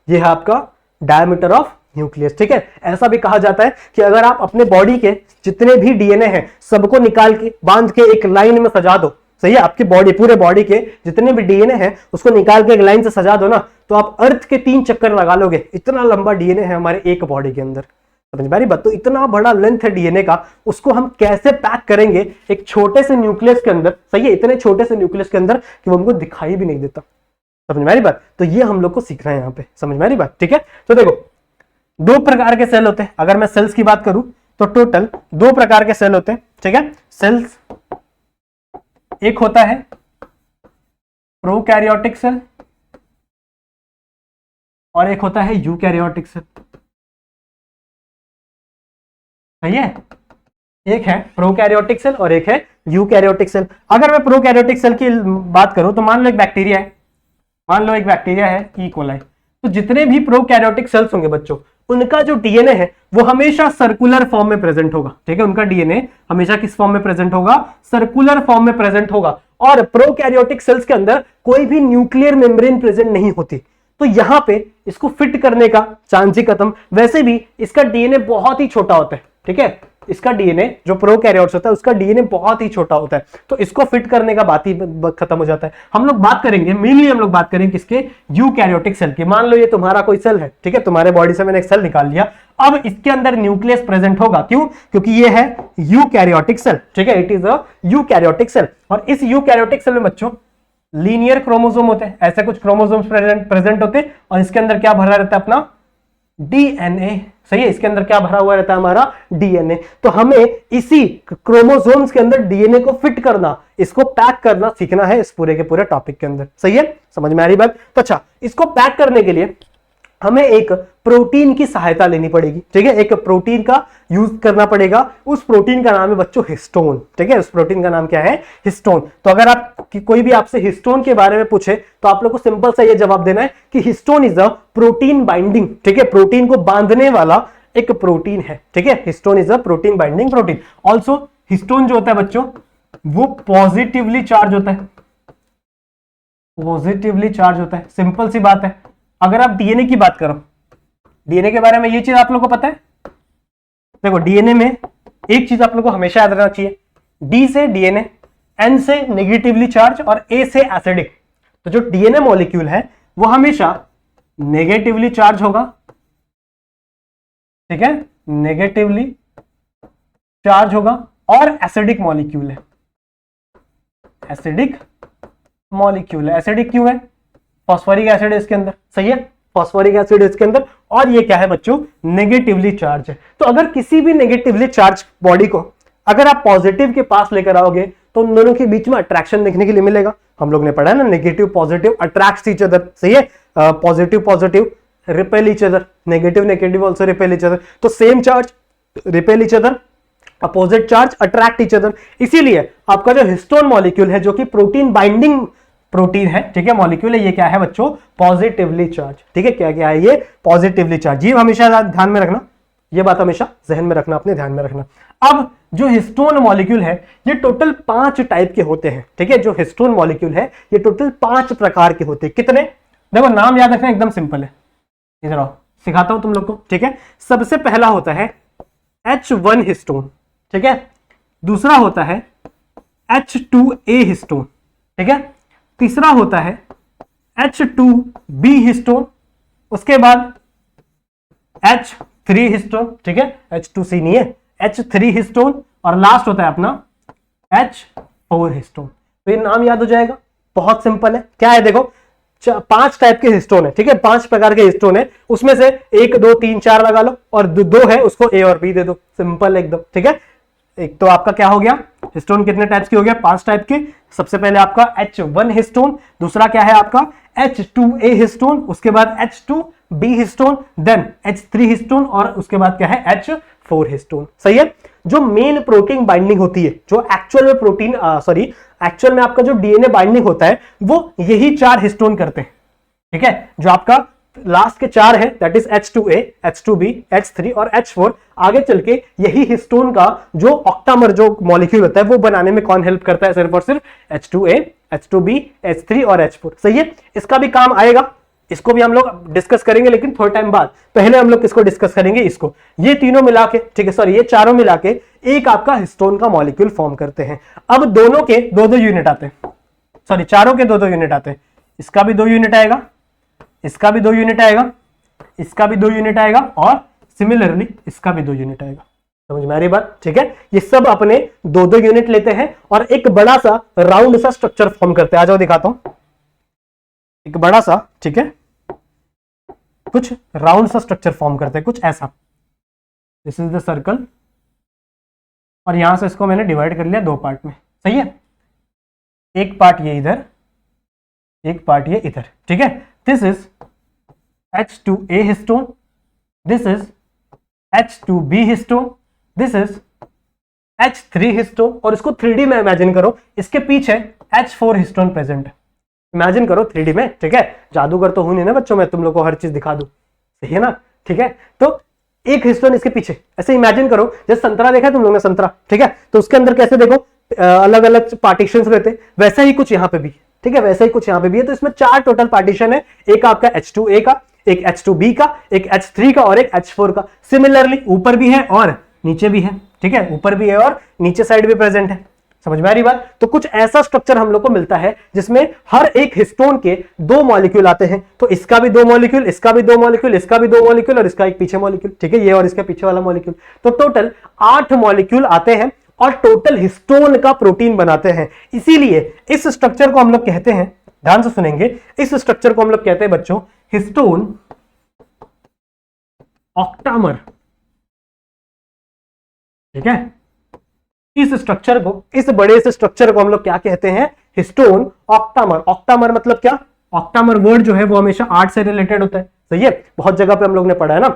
ये है आपका डायमीटर ऑफ न्यूक्लियस। ठीक है, ऐसा भी कहा जाता है कि अगर आप अपने बॉडी के जितने भी डीएनए हैं सबको निकाल के बांध के एक लाइन में सजा दो, सही है, आपकी बॉडी पूरे बॉडी के जितने भी डीएनए हैं उसको निकाल के एक लाइन से सजा दो ना, तो आप अर्थ के 3 चक्कर लगा लोगे। इतना लंबा डीएनए है हमारे एक बॉडी के अंदर। समझ में आ रही बात? तो इतना बड़ा लेंथ है डीएनए का, उसको हम कैसे पैक करेंगे एक छोटे से न्यूक्लियस के अंदर, सही है, इतने छोटे से न्यूक्लियस के अंदर कि वो हमको दिखाई भी नहीं देता। समझ में आ रही बात? तो ये हम लोग को सीखना है यहाँ पे। समझ में आ रही बात? ठीक है, तो देखो 2 प्रकार के सेल होते हैं। अगर मैं सेल्स की बात करूं तो टोटल 2 प्रकार के सेल होते हैं। ठीक है, सेल्स एक होता है प्रोकैरियोटिक सेल और एक होता है यूकैरियोटिक सेल। सही है, एक है प्रोकैरियोटिक सेल और एक है यूकैरियोटिक सेल। अगर मैं प्रोकैरियोटिक सेल की बात करूं तो मान लो एक बैक्टीरिया है, मान लो एक बैक्टीरिया है ई कोलाई। तो जितने भी प्रोकैरियोटिक सेल्स होंगे बच्चों, उनका जो डीएनए है वो हमेशा सर्कुलर फॉर्म में प्रेजेंट होगा। ठीक है, उनका डीएनए हमेशा किस फॉर्म में प्रेजेंट होगा? सर्कुलर फॉर्म में प्रेजेंट होगा। और प्रोकैरियोटिक सेल्स के अंदर कोई भी न्यूक्लियर मेम्ब्रेन प्रेजेंट नहीं होती, तो यहां पे इसको फिट करने का चांस ही खत्म। वैसे भी इसका डीएनए बहुत ही छोटा होता है। ठीक है, इसका डीएनए जो प्रोकैरियोट्स होता है उसका डीएनए बहुत ही छोटा होता है, तो इसको फिट करने का बात ही खत्म हो जाता है। हम लोग बात करेंगे मेनली, हम लोग बात करेंगे किसके? यूकैरियोटिक सेल की। मान लो ये तुम्हारा कोई सेल है, ठीक है, तुम्हारे बॉडी से मैंने एक सेल निकाल लिया, अब इसके अंदर न्यूक्लियस प्रेजेंट होगा। क्यों? क्योंकि ये है यूकैरियोटिक सेल। ठीक है, it is a eukaryotic cell. और इस यूकैरियोटिक सेल में बच्चों लीनियर क्रोमोसोम होते हैं, ऐसे कुछ क्रोमोसोम्स प्रेजेंट होते हैं, और इसके अंदर क्या भरा रहता है? अपना डीएनए। सही है, इसके अंदर क्या भरा हुआ रहता है? हमारा डीएनए। तो हमें इसी क्रोमोसोम्स के अंदर डीएनए को फिट करना, इसको पैक करना सीखना है इस पूरे के पूरे टॉपिक के अंदर। सही है, समझ में आ रही बात? तो अच्छा, इसको पैक करने के लिए हमें एक प्रोटीन की सहायता लेनी पड़ेगी। ठीक है, एक प्रोटीन का यूज करना पड़ेगा। उस प्रोटीन का नाम है बच्चों हिस्टोन। ठीक है, उस प्रोटीन का नाम क्या है? हिस्टोन। तो अगर आप कोई भी आपसे हिस्टोन के बारे में पूछे तो आप लोग को सिंपल सा ये जवाब देना है कि histone is a protein binding. ठीक है, प्रोटीन को बांधने वाला एक प्रोटीन है। ठीक है, histone is a protein binding protein. Also histone जो होता है बच्चों वो पॉजिटिवली चार्ज होता है, पॉजिटिवली चार्ज होता है। सिंपल सी बात है। अगर आप डीएनए की बात करो, डीएनए के बारे में ये चीज आप लोगों को पता है। देखो डीएनए में एक चीज आप लोगों को हमेशा याद रखना चाहिए, डी से डीएनए, एन से नेगेटिवली चार्ज और ए से एसिडिक। तो जो डीएनए मॉलिक्यूल है वो हमेशा नेगेटिवली चार्ज होगा। ठीक है, नेगेटिवली चार्ज होगा और एसिडिक मॉलिक्यूल है, एसिडिक मॉलिक्यूल है। एसिडिक क्यों है? फॉस्फोरिक एसिड है इसके अंदर। सही है, फॉस्फोरिक एसिड है इसके अंदर, और ये क्या है बच्चों? नेगेटिवली चार्ज है। तो अगर किसी भी नेगेटिवली चार्ज बॉडी को अगर आप पॉजिटिव के पास लेकर आओगे तो उन दोनों के बीच में अट्रैक्शन देखने के लिए मिलेगा। हम लोग ने पढ़ा है ना, negative positive attracts each other. सही है, positive positive repel each other, negative negative also repel each other. तो same charge repel each other, opposite charge attract each other. इसीलिए आपका जो हिस्टोन मॉलिक्यूल है जो कि प्रोटीन बाइंडिंग प्रोटीन है, ठीक है, मॉलिक्यूल है, ये क्या है बच्चों? Positively charge. ठीक है, क्या क्या है ये? Positively charge. ये हमेशा ध्यान में रखना, ये बात हमेशा जहन में रखना, अपने ध्यान में रखना। अब जो हिस्टोन मॉलिक्यूल है ये टोटल 5 टाइप के होते हैं। ठीक है, जो हिस्टोन मॉलिक्यूल है ये टोटल 5 प्रकार के होते हैं। कितने? देखो नाम याद रखना, एकदम सिंपल है। इधर आओ, सिखाता हूं तुम लोग को। ठीक है, सबसे पहला होता है H1 हिस्टोन। ठीक है, दूसरा होता है H2A हिस्टोन। ठीक है, तीसरा होता है H2B हिस्टोन, उसके बाद H3 हिस्टोन। ठीक है, H2C नहीं है, H3 हिस्टोन, और लास्ट होता है अपना H4 हिस्टोन। तो ये नाम याद हो जाएगा, बहुत सिंपल है। क्या है? देखो 5 टाइप के हिस्टोन है। ठीक है, 5 प्रकार के हिस्टोन है, उसमें से 1 2 3 4 लगा लो, और 2 है उसको A और B दे दो। सिंपल एकदम। ठीक है, एक तो आपका क्या हो गया, हिस्टोन कितने टाइप्स की हो गया, 5 टाइप के। सबसे पहले आपका H1 हिस्टोन, दूसरा क्या है आपका H2A हिस्टोन, उसके बाद H2B histone, then H3 histone और उसके बाद क्या है H4 हिस्टोन। सही है। जो मेन प्रोटीन बाइंडिंग होती है, जो एक्चुअल में प्रोटीन एक्चुअल में आपका जो डीएनए बाइंडिंग होता है वो यही 4 हिस्टोन करते हैं। ठीक है, जो आपका लास्ट के 4 है that is H2A, H2B, H3 और H4। आगे चल के यही हिस्टोन का जो ऑक्टामर जो मॉलिक्यूल होता है वो बनाने में कौन हेल्प करता है, सिर्फ और सिर्फ H2A, H2B, H3 और H4। सही है, इसका भी काम आएगा, इसको भी हम लोग डिस्कस करेंगे लेकिन थोड़े टाइम बाद। पहले हम लोग किसको डिस्कस करेंगे, इसको। ये तीनों मिला के, ठीक है, सॉरी ये चारों मिला के एक आपका हिस्टोन का मॉलिक्यूल फॉर्म करते हैं। अब दोनों के 2-2 यूनिट आते हैं, सॉरी चारों के 2-2 यूनिट आते हैं। इसका भी 2 यूनिट आएगा, इसका भी 2 यूनिट आएगा, इसका भी 2 यूनिट आएगा और सिमिलरली इसका भी 2 यूनिट आएगा। समझ में आ रही बात? ठीक है, ये सब अपने 2-2 यूनिट लेते हैं और एक बड़ा सा राउंड सा स्ट्रक्चर फॉर्म करते हैं। आ जाओ दिखाता हूं, एक बड़ा सा, ठीक है, कुछ राउंड सा स्ट्रक्चर फॉर्म करते हैं, कुछ ऐसा। दिस इज द सर्कल और यहां से इसको मैंने डिवाइड कर लिया 2 पार्ट में। सही है, एक पार्ट ये इधर, एक पार्ट ये इधर। ठीक है, this is H2A histone, this is H2B histone, this is H3 histone और इसको 3D में इमेजिन करो, इसके पीछे H4 हिस्टोन प्रेजेंट है। इमेजिन करो 3D में। ठीक है, जादूगर तो हूं नहीं ना बच्चों, मैं तुम लोग को हर चीज दिखा दूं। सही है ना? ठीक है, तो एक हिस्टोन इसके पीछे ऐसे इमेजिन करो, जैसे संतरा देखा है तुम लोगों ने, संतरा। ठीक है, तो उसके अंदर कैसे देखो अलग अलग पार्टीशंस रहते हैं, वैसा ही कुछ यहाँ पे भी। ठीक है, वैसा ही कुछ यहाँ पे भी है। तो इसमें 4 टोटल पार्टीशन है, एक आपका H2A का, एक H2B का, एक H3 का और एक H4 का। सिमिलरली ऊपर भी है और नीचे भी है। ठीक है, ऊपर भी है और नीचे साइड भी प्रेजेंट है। समझ में आ रही बात? तो कुछ ऐसा स्ट्रक्चर हम लोग को मिलता है जिसमें हर एक हिस्टोन के 2 मॉलिक्यूल आते हैं। तो इसका भी 2 मॉलिक्यूल, इसका भी 2 मॉलिक्यूल, इसका भी 2 मॉलिक्यूल और इसका एक पीछे मॉलिक्यूल। ठीक है, ये और इसके पीछे वाला मॉलिक्यूल। तो टोटल 8 मॉलिक्यूल आते हैं और टोटल हिस्टोन का प्रोटीन बनाते हैं। इसीलिए इस स्ट्रक्चर को हम लोग कहते हैं, ध्यान से सुनेंगे, इस स्ट्रक्चर को हम लोग कहते हैं बच्चों हिस्टोन ऑक्टामर। ठीक है, इस स्ट्रक्चर को, इस बड़े से स्ट्रक्चर को हम लोग क्या कहते हैं, हिस्टोन ऑक्टामर। ऑक्टामर मतलब क्या? ऑक्टामर वर्ड जो है वो हमेशा 8 से रिलेटेड होता है। सही है, बहुत जगह पे हम लोग ने पढ़ा है ना,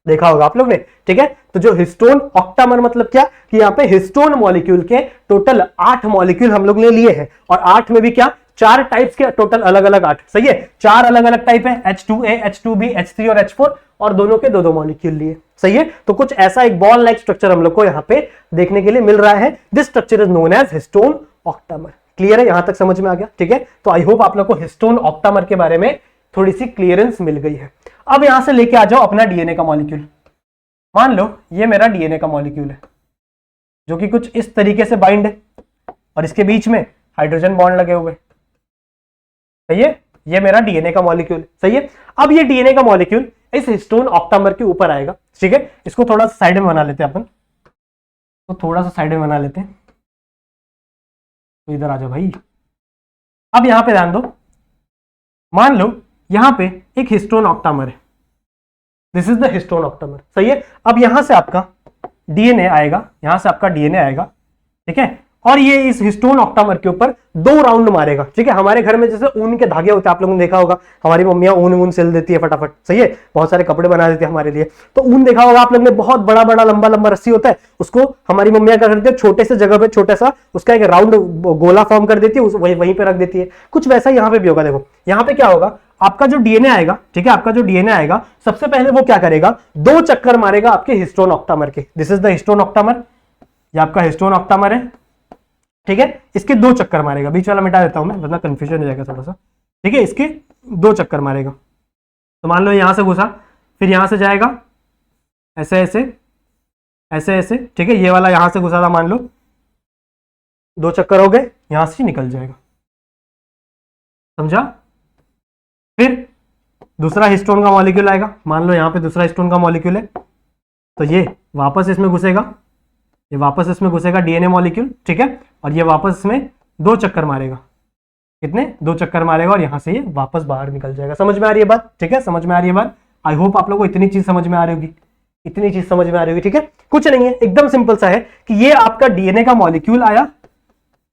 देखा होगा आप लोग ने। ठीक है, तो जो हिस्टोन ऑक्टामर मतलब क्या, कि यहाँ पे हिस्टोन मॉलिक्यूल के टोटल 8 मॉलिक्यूल हम लोग ने लिए हैं और 8 में भी क्या 4 टाइप्स के, टोटल अलग अलग 8। सही है, 4 अलग अलग टाइप है, H2A, H2B, H3 और H4 और दोनों के 2-2 मॉलिक्यूल लिए। सही है, तो कुछ ऐसा एक बॉल लाइक स्ट्रक्चर हम लोग को यहाँ पे देखने के लिए मिल रहा है। This structure is known as histone octamer. Clear है? यहां तक समझ में आ गया? ठीक है, तो आई होप आप लोग को हिस्टोन ऑक्टामर के बारे में थोड़ी सी क्लियरेंस मिल गई है। अब यहां से लेके आ जाओ अपना डीएनए का मॉलिक्यूल। मान लो ये मेरा डीएनए का मॉलिक्यूल है जो कि कुछ इस तरीके से बाइंड है और इसके बीच में हाइड्रोजन बॉन्ड लगे हुए। सही है, ये मेरा डीएनए का मॉलिक्यूल। सही है, अब ये डीएनए का मॉलिक्यूल इस हिस्टोन ऑक्टामर के ऊपर आएगा। ठीक है, इसको थोड़ा सा साइड में बना लेते हैं अपन, तो थोड़ा सा साइड में बना लेते हैं। तो इधर आ जाओ भाई। अब यहां पे ध्यान दो, मान लो यहां पे एक हिस्टोन ऑक्टामर है, this is the histone octamer. सही है, अब यहां से आपका डीएनए आएगा, यहां से आपका डीएनए आएगा। ठीक है, और ये इस हिस्टोन ऑक्टामर के ऊपर 2 राउंड मारेगा। ठीक है, हमारे घर में जैसे ऊन के धागे होते हैं, आप लोगों ने देखा होगा, हमारी मम्मियां ऊन सिल देती है फटाफट। सही है, बहुत सारे कपड़े बना देती है हमारे लिए। तो ऊन देखा होगा आप लोग ने, बहुत बड़ा बड़ा लंबा लंबा रस्सी होता है, उसको हमारी मम्मियां क्या करती है, छोटे से जगह पे छोटा सा उसका एक राउंड गोला फॉर्म कर देती है, वहीं पे रख देती है। कुछ वैसा यहाँ पे भी होगा। देखो यहाँ पे क्या होगा, आपका जो डीएनए आएगा, ठीक है, आपका जो डीएनए आएगा सबसे पहले वो क्या करेगा, 2 चक्कर मारेगा आपके हिस्टोन ऑक्टामर के। This is the histone octamer, ये आपका हिस्टोन ऑक्टामर है। ठीक है, इसके 2 चक्कर मारेगा, बीच वाला मिटा देता हूं मैं वरना कंफ्यूजन हो जाएगा थोड़ा सा। ठीक है, इसके 2 चक्कर मारेगा। तो मान लो यहां से घुसा, फिर यहां से जाएगा ऐसे ऐसे ऐसे ऐसे। ठीक है, ये वाला यहां से घुसा था, मान लो 2 चक्कर हो गए, यहां से निकल जाएगा। समझा? फिर दूसरा हिस्टोन का मॉलिक्यूल आएगा, मान लो यहां पे दूसरा हिस्टोन का मॉलिक्यूल है, तो ये वापस इसमें घुसेगा, ये वापस इसमें घुसेगा डीएनए मॉलिक्यूल। ठीक है, और ये वापस इसमें 2 चक्कर मारेगा। कितने? 2 चक्कर मारेगा और यहां से ये वापस बाहर निकल जाएगा। समझ में आ रही है बात? ठीक है, समझ में आ रही है बात? आई होप आप लोगों को इतनी चीज समझ में आ रही होगी। इतनी चीज समझ में आ रही होगी, ठीक है। कुछ नहीं है, एकदम सिंपल सा है कि ये आपका डीएनए का मॉलिक्यूल आया,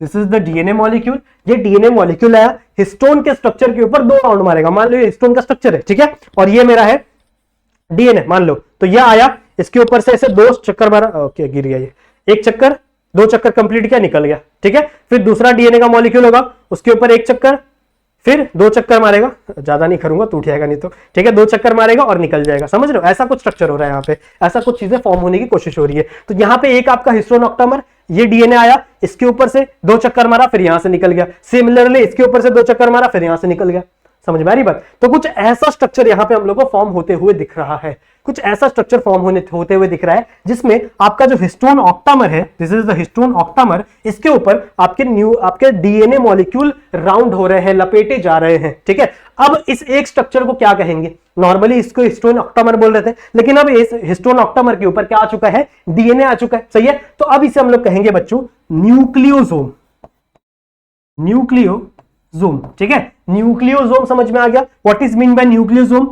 this is the DNA molecule. ये डीएनए मॉलिक्यूल आया, हिस्टोन के स्ट्रक्चर के ऊपर 2 राउंड मारेगा। मान लो ये हिस्टोन का स्ट्रक्चर है, ठीक है, और ये मेरा है डीएनए मान लो। तो ये आया, इसके ऊपर से ऐसे 2 चक्कर मारा, ओके गिर गया ये, 1 चक्कर 2 चक्कर कंप्लीट किया, निकल गया, ठीक है। फिर दूसरा डीएनए का मॉलिक्यूल होगा, उसके ऊपर 1 चक्कर, फिर 2 चक्कर मारेगा, ज्यादा नहीं करूंगा तो उठ जाएगा नहीं तो, ठीक है, 2 चक्कर मारेगा और निकल जाएगा। समझ रहे हो, ऐसा कुछ स्ट्रक्चर हो रहा है यहाँ पे, ऐसा कुछ चीजें फॉर्म होने की कोशिश हो रही है। तो यहाँ पे एक आपका हिस्टोन ऑक्टामर, ये डीएनए आया, इसके ऊपर से 2 चक्कर मारा, फिर यहां से निकल गया। सिमिलरली इसके ऊपर से 2 चक्कर मारा, फिर यहां से निकल गया। समझ में आ रही बात। तो कुछ ऐसा स्ट्रक्चर यहाँ पे हम लोग को फॉर्म होते हुए दिख रहा है, कुछ ऐसा स्ट्रक्चर फॉर्म होते हुए दिख रहा है, जिसमें आपका जो हिस्टोन ऑक्टामर है, this is the histone octamer, इसके ऊपर आपके डीएनए मॉलिक्यूल राउंड हो रहे हैं, लपेटे जा रहे हैं, ठीक है। अब इस एक स्ट्रक्चर को क्या कहेंगे, नॉर्मली इसको हिस्टोन ऑक्टामर बोल रहे थे, लेकिन अब इस हिस्टोन ऑक्टामर के ऊपर क्या आ चुका है, डीएनए आ चुका है, सही है। तो अब इसे हम लोग कहेंगे बच्चों न्यूक्लियोसोम, न्यूक्लियोसोम, ठीक है। न्यूक्लियोसोम समझ में आ गया। What is mean by nucleosome,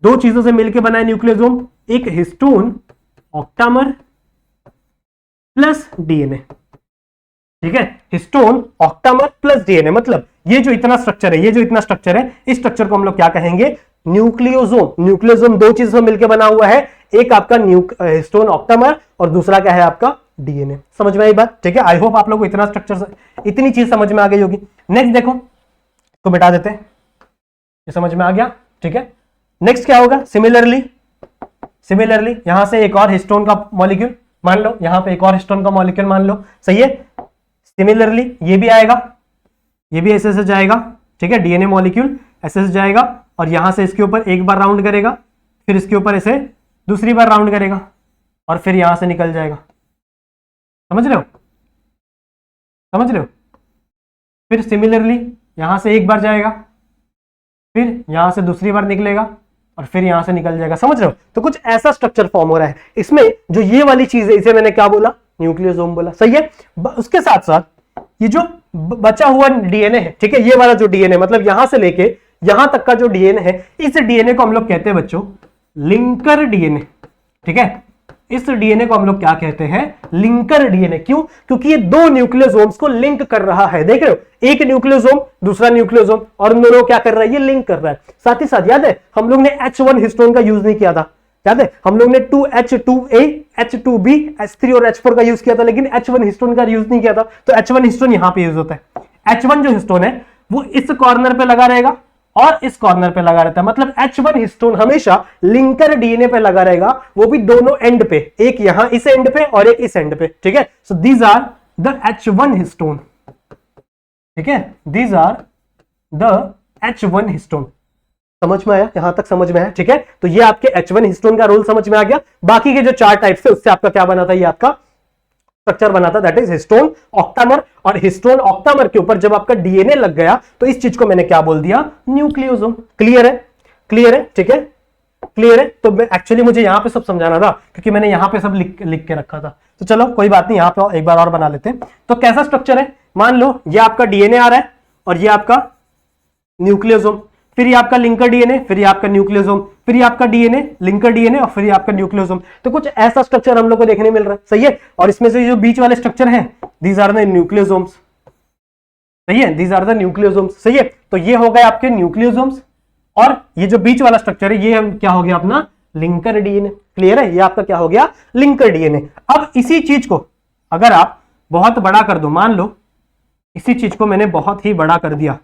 2 चीजों से मिलकर बना है न्यूक्लियोसोम, एक हिस्टोन ऑक्टामर प्लस डीएनए, ठीक है, हिस्टोन ऑक्टामर प्लस डीएनए। मतलब ये जो इतना स्ट्रक्चर है, ये जो इतना स्ट्रक्चर है, इस स्ट्रक्चर को हम लोग क्या कहेंगे, न्यूक्लियोसोम। न्यूक्लियोसोम 2 चीजों से मिलकर बना हुआ है, एक आपका हिस्टोन ऑक्टामर और दूसरा क्या है आपका डीएनए। समझ में आई बात, ठीक है। आई होप आप लोग को इतना स्ट्रक्चर, इतनी चीज समझ में आ गई होगी। नेक्स्ट देखो, तो मिटा देते हैं, ये समझ में आ गया, ठीक है। नेक्स्ट क्या होगा, सिमिलरली यहां से एक और हिस्टोन का मॉलिक्यूल मान लो, यहां पे एक और हिस्टोन का मॉलिक्यूल मान लो, सही है। सिमिलरली ये भी आएगा, ये भी ऐसे से जाएगा, ठीक है, डीएनए मॉलिक्यूल ऐसे से जाएगा और यहां से इसके ऊपर एक बार राउंड करेगा, फिर इसके ऊपर ऐसे दूसरी बार राउंड करेगा और फिर यहां से निकल जाएगा। समझ रहे हो। फिर सिमिलरली यहां से एक बार जाएगा, फिर यहां से दूसरी बार निकलेगा और फिर यहां से निकल जाएगा। समझ रहे हो। तो कुछ ऐसा स्ट्रक्चर फॉर्म हो रहा है। इसमें जो ये वाली चीज है, इसे मैंने क्या बोला, न्यूक्लियोसोम बोला, सही है। उसके साथ साथ ये जो बचा हुआ डीएनए है, ठीक है, ये वाला जो डीएनए मतलब यहां से लेके यहां तक का जो डीएनए है, इस डीएनए को हम लोग कहते हैं बच्चों लिंकर डीएनए, ठीक है। इस डीएनए को हम लोग क्या कहते हैं, लिंकर डीएनए। क्यों, क्योंकि ये 2 न्यूक्लियोसोम्स को लिंक कर रहा है। देख रहे हो, एक न्यूक्लियोसोम दूसरा न्यूक्लियोसोम, और इन दोनों क्या कर रहा है, ये लिंक कर रहा है। साथ ही साथ याद है हम लोग ने H1 हिस्टोन का यूज नहीं किया था, याद है हम लोग ने 2H2A, H2B, H3 और H4 का यूज किया था, लेकिन H1 हिस्टोन का यूज नहीं किया था। तो H1 हिस्टोन यहां पे यूज होता है। H1 जो हिस्टोन है वो इस कॉर्नर पे लगा रहेगा और इस कॉर्नर पे लगा रहता है। मतलब H1 हिस्टोन हमेशा लिंकर डीएनए पे लगा रहेगा, वो भी दोनों एंड पे, एक यहां इस एंड पे और एक इस एंड पे, ठीक है। So these are the H1 histone, ठीक है, these are the H1 histone. समझ में आया, यहां तक समझ में आया, ठीक है। तो ये आपके H1 हिस्टोन का रोल समझ में आ गया। बाकी के जो 4 टाइप्स है उससे आपका क्या बना था, ये आपका स्ट्रक्चर बना था, दैट इज हिस्टोन ऑक्टामर। और हिस्टोन ऑक्टामर के ऊपर जब आपका डीएनए लग गया तो इस चीज को मैंने क्या बोल दिया, न्यूक्लियोसोम। क्लियर है, ठीक है, क्लियर है। तो एक्चुअली मुझे यहां पे सब समझाना था क्योंकि मैंने यहां पे सब लिख के रखा था। तो चलो कोई बात नहीं, यहां पे एक बार और बना लेते हैं। तो कैसा स्ट्रक्चर है, मान लो ये आपका डीएनए आ रहा है और ये आपका न्यूक्लियोसोम, फिर ये आपका लिंकर डीएनए, फिर ये आपका न्यूक्लियोसोम, फिर ये आपका डीएनए, लिंकर डीएनए और फिर ये आपका न्यूक्लियोसोम। तो कुछ ऐसा स्ट्रक्चर हम लोग को देखने मिल रहा है, सही है। और इसमें से जो बीच वाले स्ट्रक्चर हैं, दीज आर द न्यूक्लियोसोम्स, सही है, दीज आर द न्यूक्लियोसोम्स, सही है। तो ये हो गए आपके न्यूक्लियोसोम्स और ये जो बीच वाला स्ट्रक्चर है ये क्या हो गया अपना लिंकर डीएनए। क्लियर है, ये आपका क्या हो गया, लिंकर डीएनए। अब इसी चीज को अगर आप बहुत बड़ा कर दो, मान लो इसी चीज को मैंने बहुत ही बड़ा कर दिया,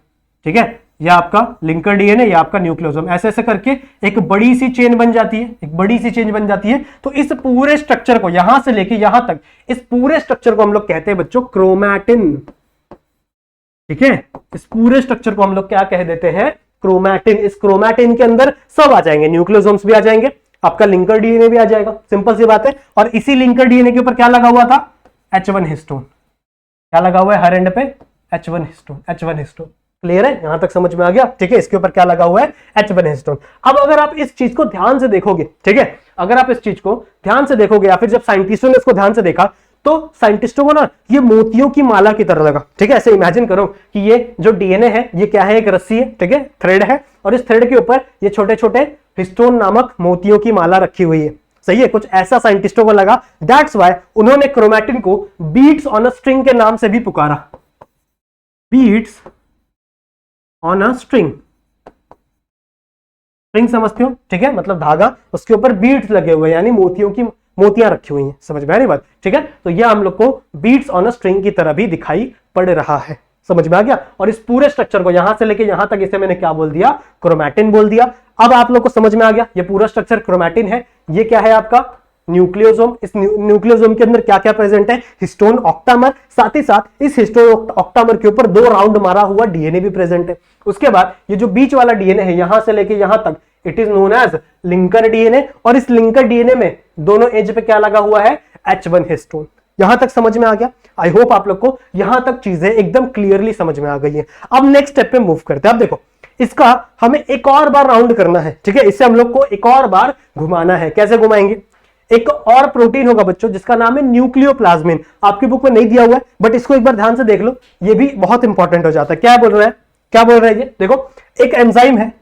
ठीक है, या आपका लिंकर डीएनए या आपका न्यूक्लियोसोम, ऐसे ऐसे करके एक बड़ी सी चेन बन जाती है, एक बड़ी सी चेन बन जाती है। तो इस पूरे स्ट्रक्चर को यहां से लेके यहां तक, इस पूरे स्ट्रक्चर को हम लोग कहते हैं बच्चों क्रोमैटिन, ठीक है। इस पूरे स्ट्रक्चर को हम लोग क्या कह देते हैं, क्रोमैटिन। इस क्रोमैटिन के अंदर सब आ जाएंगे, न्यूक्लियोसोम्स भी आ जाएंगे, आपका लिंकर डीएनए भी आ जाएगा, सिंपल सी बात है। और इसी लिंकर डीएनए के ऊपर क्या लगा हुआ था, H1 हिस्टोन, क्या लगा हुआ है हर एंड पे, H1 हिस्टोन। क्लियर है, यहां तक समझ में आ गया, ठीक है। इसके ऊपर क्या लगा हुआ है, H1 हिस्टोन। अब अगर आप इस चीज को ध्यान से देखोगे, ठीक है, अगर आप इस चीज को ध्यान से देखोगे या फिर जब साइंटिस्टों ने इसको ध्यान से देखा तो साइंटिस्टों को ना ये मोतियों की माला की तरह लगा, ठीक है। ऐसे इमेजिन करो कि ये जो डीएनए है ये क्या है, एक रस्सी है, ठीक है, थ्रेड है, और इस थ्रेड के ऊपर ये छोटे छोटे हिस्टोन नामक मोतियों की माला रखी हुई है, सही है, कुछ ऐसा साइंटिस्टों को लगा, दैट्स वाई उन्होंने क्रोमैटिन को बीट्स ऑन अ स्ट्रिंग के नाम से भी पुकारा। Beads on a string, string समझते हो, ठीक है, मतलब धागा, उसके ऊपर बीट्स लगे हुए, यानी मोतियां रखी हुई हैं, समझ में आ रही बात, ठीक है। तो यह हम लोग को बीट्स ऑन अ स्ट्रिंग की तरह भी दिखाई पड़ रहा है, समझ में आ गया। और इस पूरे स्ट्रक्चर को यहां से लेके यहां तक इसे मैंने क्या बोल दिया, क्रोमैटिन बोल दिया। अब आप लोग को समझ में आ गया ये पूरा स्ट्रक्चर क्रोमैटिन है। ये क्या है आपका न्यूक्लियोसोम। इस न्यूक्लियोसोम के अंदर क्या क्या प्रेजेंट है, हिस्टोन ऑक्टामर, साथ ही साथ इस हिस्टोन ऑक्टामर के ऊपर 2 राउंड मारा हुआ डीएनए भी प्रेजेंट है। उसके बाद ये जो बीच वाला डीएनए है यहां से लेके यहां तक, it is known as linker DNA, और इस लिंकर डीएनए में दोनों एज पे क्या लगा हुआ है, H1 हिस्टोन। यहां तक समझ में आ गया। आई होप आप लोग को यहां तक चीजें एकदम क्लियरली समझ में आ गई है। अब नेक्स्ट स्टेप पे मूव करते हैं। अब देखो इसका हमें एक और बार राउंड करना है, ठीक है, इससे हम लोग को एक और बार घुमाना है। कैसे घुमाएंगे, एक और प्रोटीन होगा बच्चों जिसका नाम है न्यूक्लियोप्लाज्मिन। आपकी बुक में नहीं दिया हुआ है बट इसको एक बार ध्यान से देख लो, ये भी बहुत इंपॉर्टेंट हो जाता है। क्या बोल रहा है, क्या बोल रहा है ये देखो, एक एंजाइम है,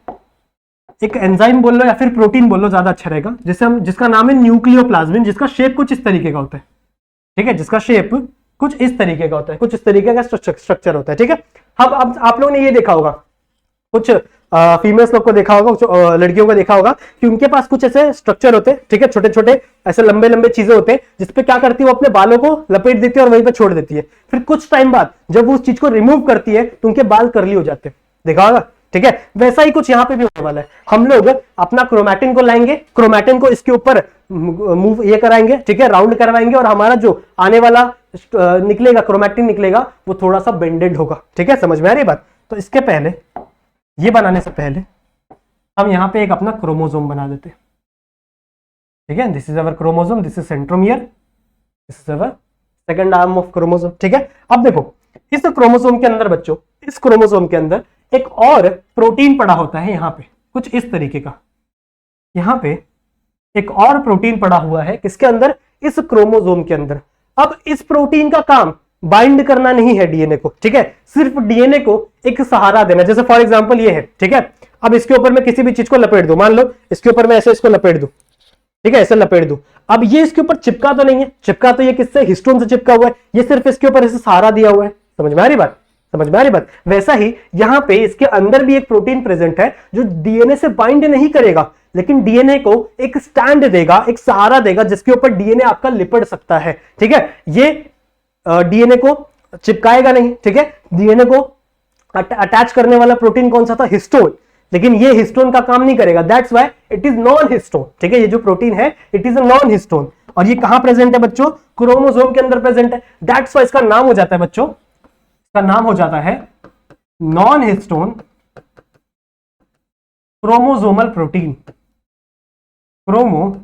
एक एंजाइम बोल लो या फिर प्रोटीन बोल लो ज्यादा अच्छा रहेगा, जिसका नाम है न्यूक्लियोप्लाज्मिन, जिसका शेप कुछ इस तरीके का होता है, ठीक है, जिसका शेप कुछ इस तरीके का होता है, कुछ इस तरीके का स्ट्रक्चर होता है, ठीक है। अब आप लोगों ने ये देखा होगा, कुछ फीमेल्स लोग को देखा होगा, लड़कियों को देखा होगा कि उनके पास कुछ ऐसे स्ट्रक्चर होते हैं, ठीक है, छोटे छोटे ऐसे लंबे लंबे चीजें होते हैं, जिसपे क्या करती है वो अपने बालों को लपेट देती है और वहीं पे छोड़ देती है। फिर कुछ टाइम बाद जब वो उस चीज को रिमूव करती है तो उनके बाल कर्ली हो जाते हैं, देखा होगा, ठीक है। वैसा ही कुछ यहाँ पे भी होने वाला है। हम लोग अपना क्रोमैटिन को लाएंगे, क्रोमैटिन को इसके ऊपर मूव ये कराएंगे, ठीक है, राउंड करवाएंगे, और हमारा जो आने वाला निकलेगा क्रोमैटिन निकलेगा वो थोड़ा सा बेंडेड होगा, ठीक है, समझ में आ रही बात। तो इसके पहले, ये बनाने से पहले हम यहाँ पे एक अपना क्रोमोसोम बना देते हैं, ठीक है। This is our chromosome, this is centromere, this is our second arm of chromosome, ठीक है। अब देखो इस क्रोमोसोम के अंदर बच्चों, इस क्रोमोसोम के अंदर एक और प्रोटीन पड़ा होता है यहाँ पे, कुछ इस तरीके का। यहाँ पे एक और प्रोटीन पड़ा हुआ है, किसके अंदर, इस क्रोमोसोम के अंदर। अब इस प्रोटीन का काम बाइंड करना नहीं है डीएनए को, ठीक है, सिर्फ डीएनए को एक सहारा देना। जैसे फॉर एग्जांपल ये है, ठीक है, अब इसके ऊपर मैं किसी भी चीज को लपेट दूं, मान लो इसके ऊपर मैं ऐसे इसको लपेट दूं, ठीक है, ऐसे लपेट दूं। अब ये इसके ऊपर चिपका तो नहीं है, चिपका तो ये किससे, हिस्टोन से चिपका हुआ है, ये सिर्फ इसके ऊपर ऐसे सहारा दिया हुआ है, समझ में आ रही बात, समझ में आ रही बात। वैसा ही यहां पे इसके अंदर भी एक प्रोटीन प्रेजेंट है जो डीएनए से बाइंड नहीं करेगा, लेकिन डीएनए को एक स्टैंड देगा, एक सहारा देगा, जिसके ऊपर डीएनए आपका लिपट सकता है, ठीक है। ये डीएनए को चिपकाएगा नहीं, ठीक है, डीएनए को अटैच करने वाला प्रोटीन कौन सा था, हिस्टोन, लेकिन ये हिस्टोन का काम नहीं करेगा, that's why it is non histone, ठीक है। ये जो प्रोटीन है it is a non histone, और ये कहां प्रेजेंट है बच्चों, क्रोमोसोम के अंदर प्रेजेंट है, दैट्स व्हाई इसका नाम हो जाता है बच्चों, इसका नाम हो जाता है non histone chromosomal protein, chromosomal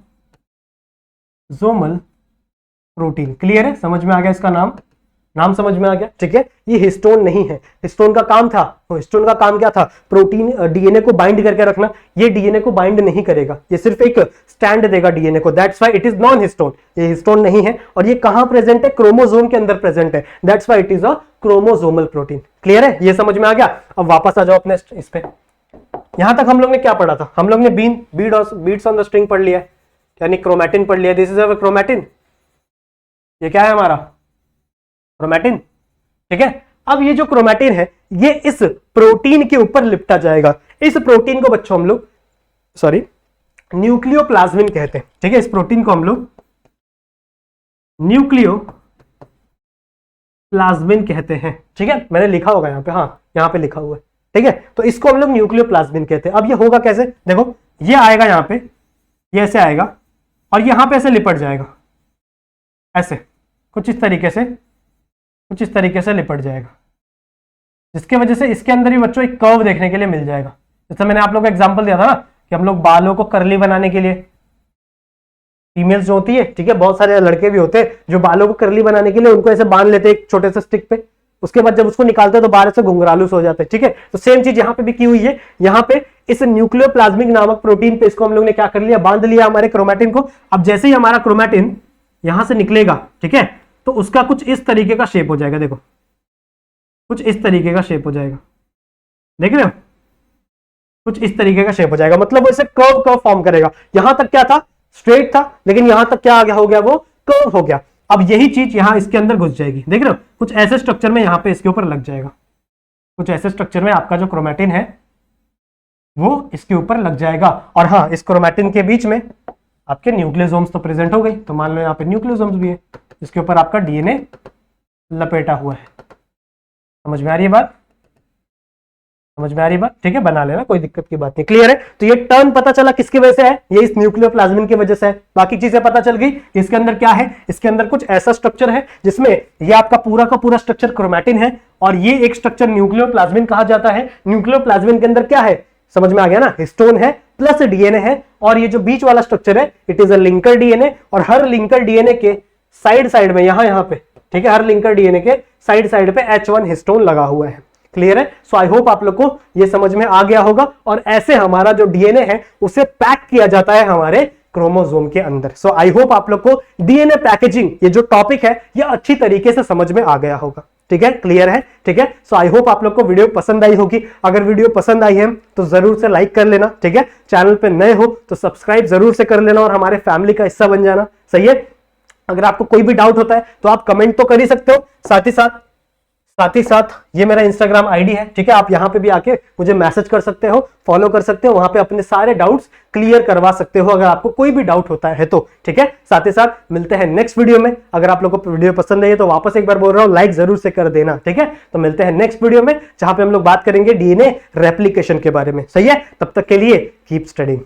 protein. Clear है, समझ में आ गया, इसका नाम समझ में आ गया, ठीक है। ये हिस्टोन नहीं है, हिस्टोन का काम था, तो हिस्टोन का काम क्या था, प्रोटीन डीएनए को बाइंड करके रखना। ये डीएनए को बाइंड नहीं करेगा, ये सिर्फ एक स्टैंड देगा डीएनए को, that's why it is non histone. ये हिस्टोन नहीं है, और ये कहां प्रेजेंट है, क्रोमोसोम के अंदर प्रेजेंट है, that's why it is a chromosomal protein. Clear है, ये समझ में आ गया। अब वापस आ जाओ अपने इस पे। यहां तक हम लोग ने क्या पढ़ा था, हम लोग ने बीट्स ऑन द स्ट्रिंग पढ़ लिया है, यानी क्रोमैटिन पढ़ लिया, दिस इज अवर क्रोमैटिन, ये क्या है हमारा क्रोमैटिन, ठीक है। अब ये जो क्रोमैटिन है ये इस प्रोटीन के ऊपर लिपटा जाएगा। इस प्रोटीन को बच्चों हम लोग न्यूक्लियोप्लाज्मिन कहते हैं, ठीक है। इस प्रोटीन को हम लोग न्यूक्लियोप्लाज्मिन कहते हैं, ठीक है, मैंने लिखा होगा यहाँ पे, हाँ यहाँ पे लिखा हुआ है, ठीक है। तो इसको हम लोग न्यूक्लियोप्लाज्मिन कहते हैं। अब ये होगा कैसे, देखो ये आएगा यहाँ पे, ये ऐसे आएगा और यहाँ पे ऐसे लिपट जाएगा, ऐसे कुछ इस तरीके से लिपट जाएगा, जिसकी वजह से इसके अंदर ही बच्चों एक कर्व देखने के लिए मिल जाएगा। जैसे मैंने आप लोगों को एग्जांपल दिया था ना कि हम लोग बालों को कर्ली बनाने के लिए, फीमेल्स जो होती है, ठीक है, बहुत सारे लड़के भी होते हैं जो बालों को कर्ली बनाने के लिए उनको ऐसे बांध लेते हैं एक छोटे से स्टिक पे, उसके बाद जब उसको निकालते हैं तो बाहर से घुंघरालू हो जाते हैं, ठीक है। तो सेम चीज यहाँ पे भी की हुई है, यहाँ पे इस न्यूक्लियोप्लाज्मिक नामक प्रोटीन पे इसको हम लोग ने क्या कर लिया, बांध लिया हमारे क्रोमैटिन को। अब जैसे ही हमारा क्रोमैटिन यहां से निकलेगा, ठीक है, तो उसका कुछ इस तरीके का शेप हो जाएगा, देखो कुछ इस तरीके का शेप हो जाएगा, देख रहे हो, कुछ इस तरीके का शेप हो जाएगा, मतलब वो इसे कर्व फॉर्म करेगा। यहां तक क्या था, स्ट्रेट था, लेकिन यहां तक क्या आ गया, हो गया वो कर्व हो गया। अब यही चीज यहां इसके अंदर घुस जाएगी, देख रहे हो, कुछ ऐसे स्ट्रक्चर में यहां पे इसके ऊपर लग जाएगा, कुछ ऐसे स्ट्रक्चर में आपका जो क्रोमैटिन है वो इसके ऊपर लग जाएगा। और हाँ, इस क्रोमैटिन के बीच में आपके न्यूक्लियोसोम्स तो प्रेजेंट हो गई, तो मान लो यहाँ पे न्यूक्लियोसोम्स भी है, इसके ऊपर आपका डीएनए लपेटा हुआ है। समझ में आ रही है बात, समझ में आ रही बात, ठीक है, बना लेना, कोई दिक्कत की बात नहीं, क्लियर है। तो ये टर्न पता चला किसकी वजह से है, ये इस न्यूक्लियोप्लाज्मिन की वजह से है। बाकी चीजें पता चल गई, इसके अंदर क्या है, इसके अंदर कुछ ऐसा स्ट्रक्चर है जिसमें ये आपका पूरा का पूरा स्ट्रक्चर क्रोमैटिन है, और ये एक स्ट्रक्चर न्यूक्लियोप्लाज्मिन कहा जाता है। न्यूक्लियोप्लाज्मिन के अंदर क्या है, समझ में आ गया ना, हिस्टोन है प्लस डीएनए है, और ये जो बीच वाला स्ट्रक्चर है it is a linker DNA, और हर लिंकर डीएनए के साइड साइड में यहां पे, ठीक है, हर लिंकर डीएनए के साइड साइड पे H1 हिस्टोन लगा हुआ है। क्लियर है। सो आई होप आप लोग को ये समझ में आ गया होगा, और ऐसे हमारा जो डीएनए है उसे पैक किया जाता है हमारे क्रोमोसोम के अंदर। सो आई होप आप लोग को डीएनए पैकेजिंग ये जो टॉपिक है ये अच्छी तरीके से समझ में आ गया होगा, ठीक है, क्लियर है, ठीक है। सो आई होप आप लोग को वीडियो पसंद आई होगी। अगर वीडियो पसंद आई है तो जरूर से लाइक कर लेना, ठीक है। चैनल पे नए हो तो सब्सक्राइब जरूर से कर लेना और हमारे फैमिली का हिस्सा बन जाना, सही है। अगर आपको कोई भी डाउट होता है तो आप कमेंट तो कर ही सकते हो, साथ ही साथ ये मेरा इंस्टाग्राम आईडी है, ठीक है, आप यहां पे भी आके मुझे मैसेज कर सकते हो, फॉलो कर सकते हो, वहां पे अपने सारे डाउट्स क्लियर करवा सकते हो अगर आपको कोई भी डाउट होता है तो, ठीक है। साथ ही साथ मिलते हैं नेक्स्ट वीडियो में। अगर आप लोगों को वीडियो पसंद आई है तो वापस एक बार बोल रहा हूं, लाइक जरूर से कर देना, ठीक है। तो मिलते हैं नेक्स्ट वीडियो में जहां पे हम लोग बात करेंगे डीएनए रेप्लिकेशन के बारे में, सही है। तब तक के लिए कीप स्टडीइंग।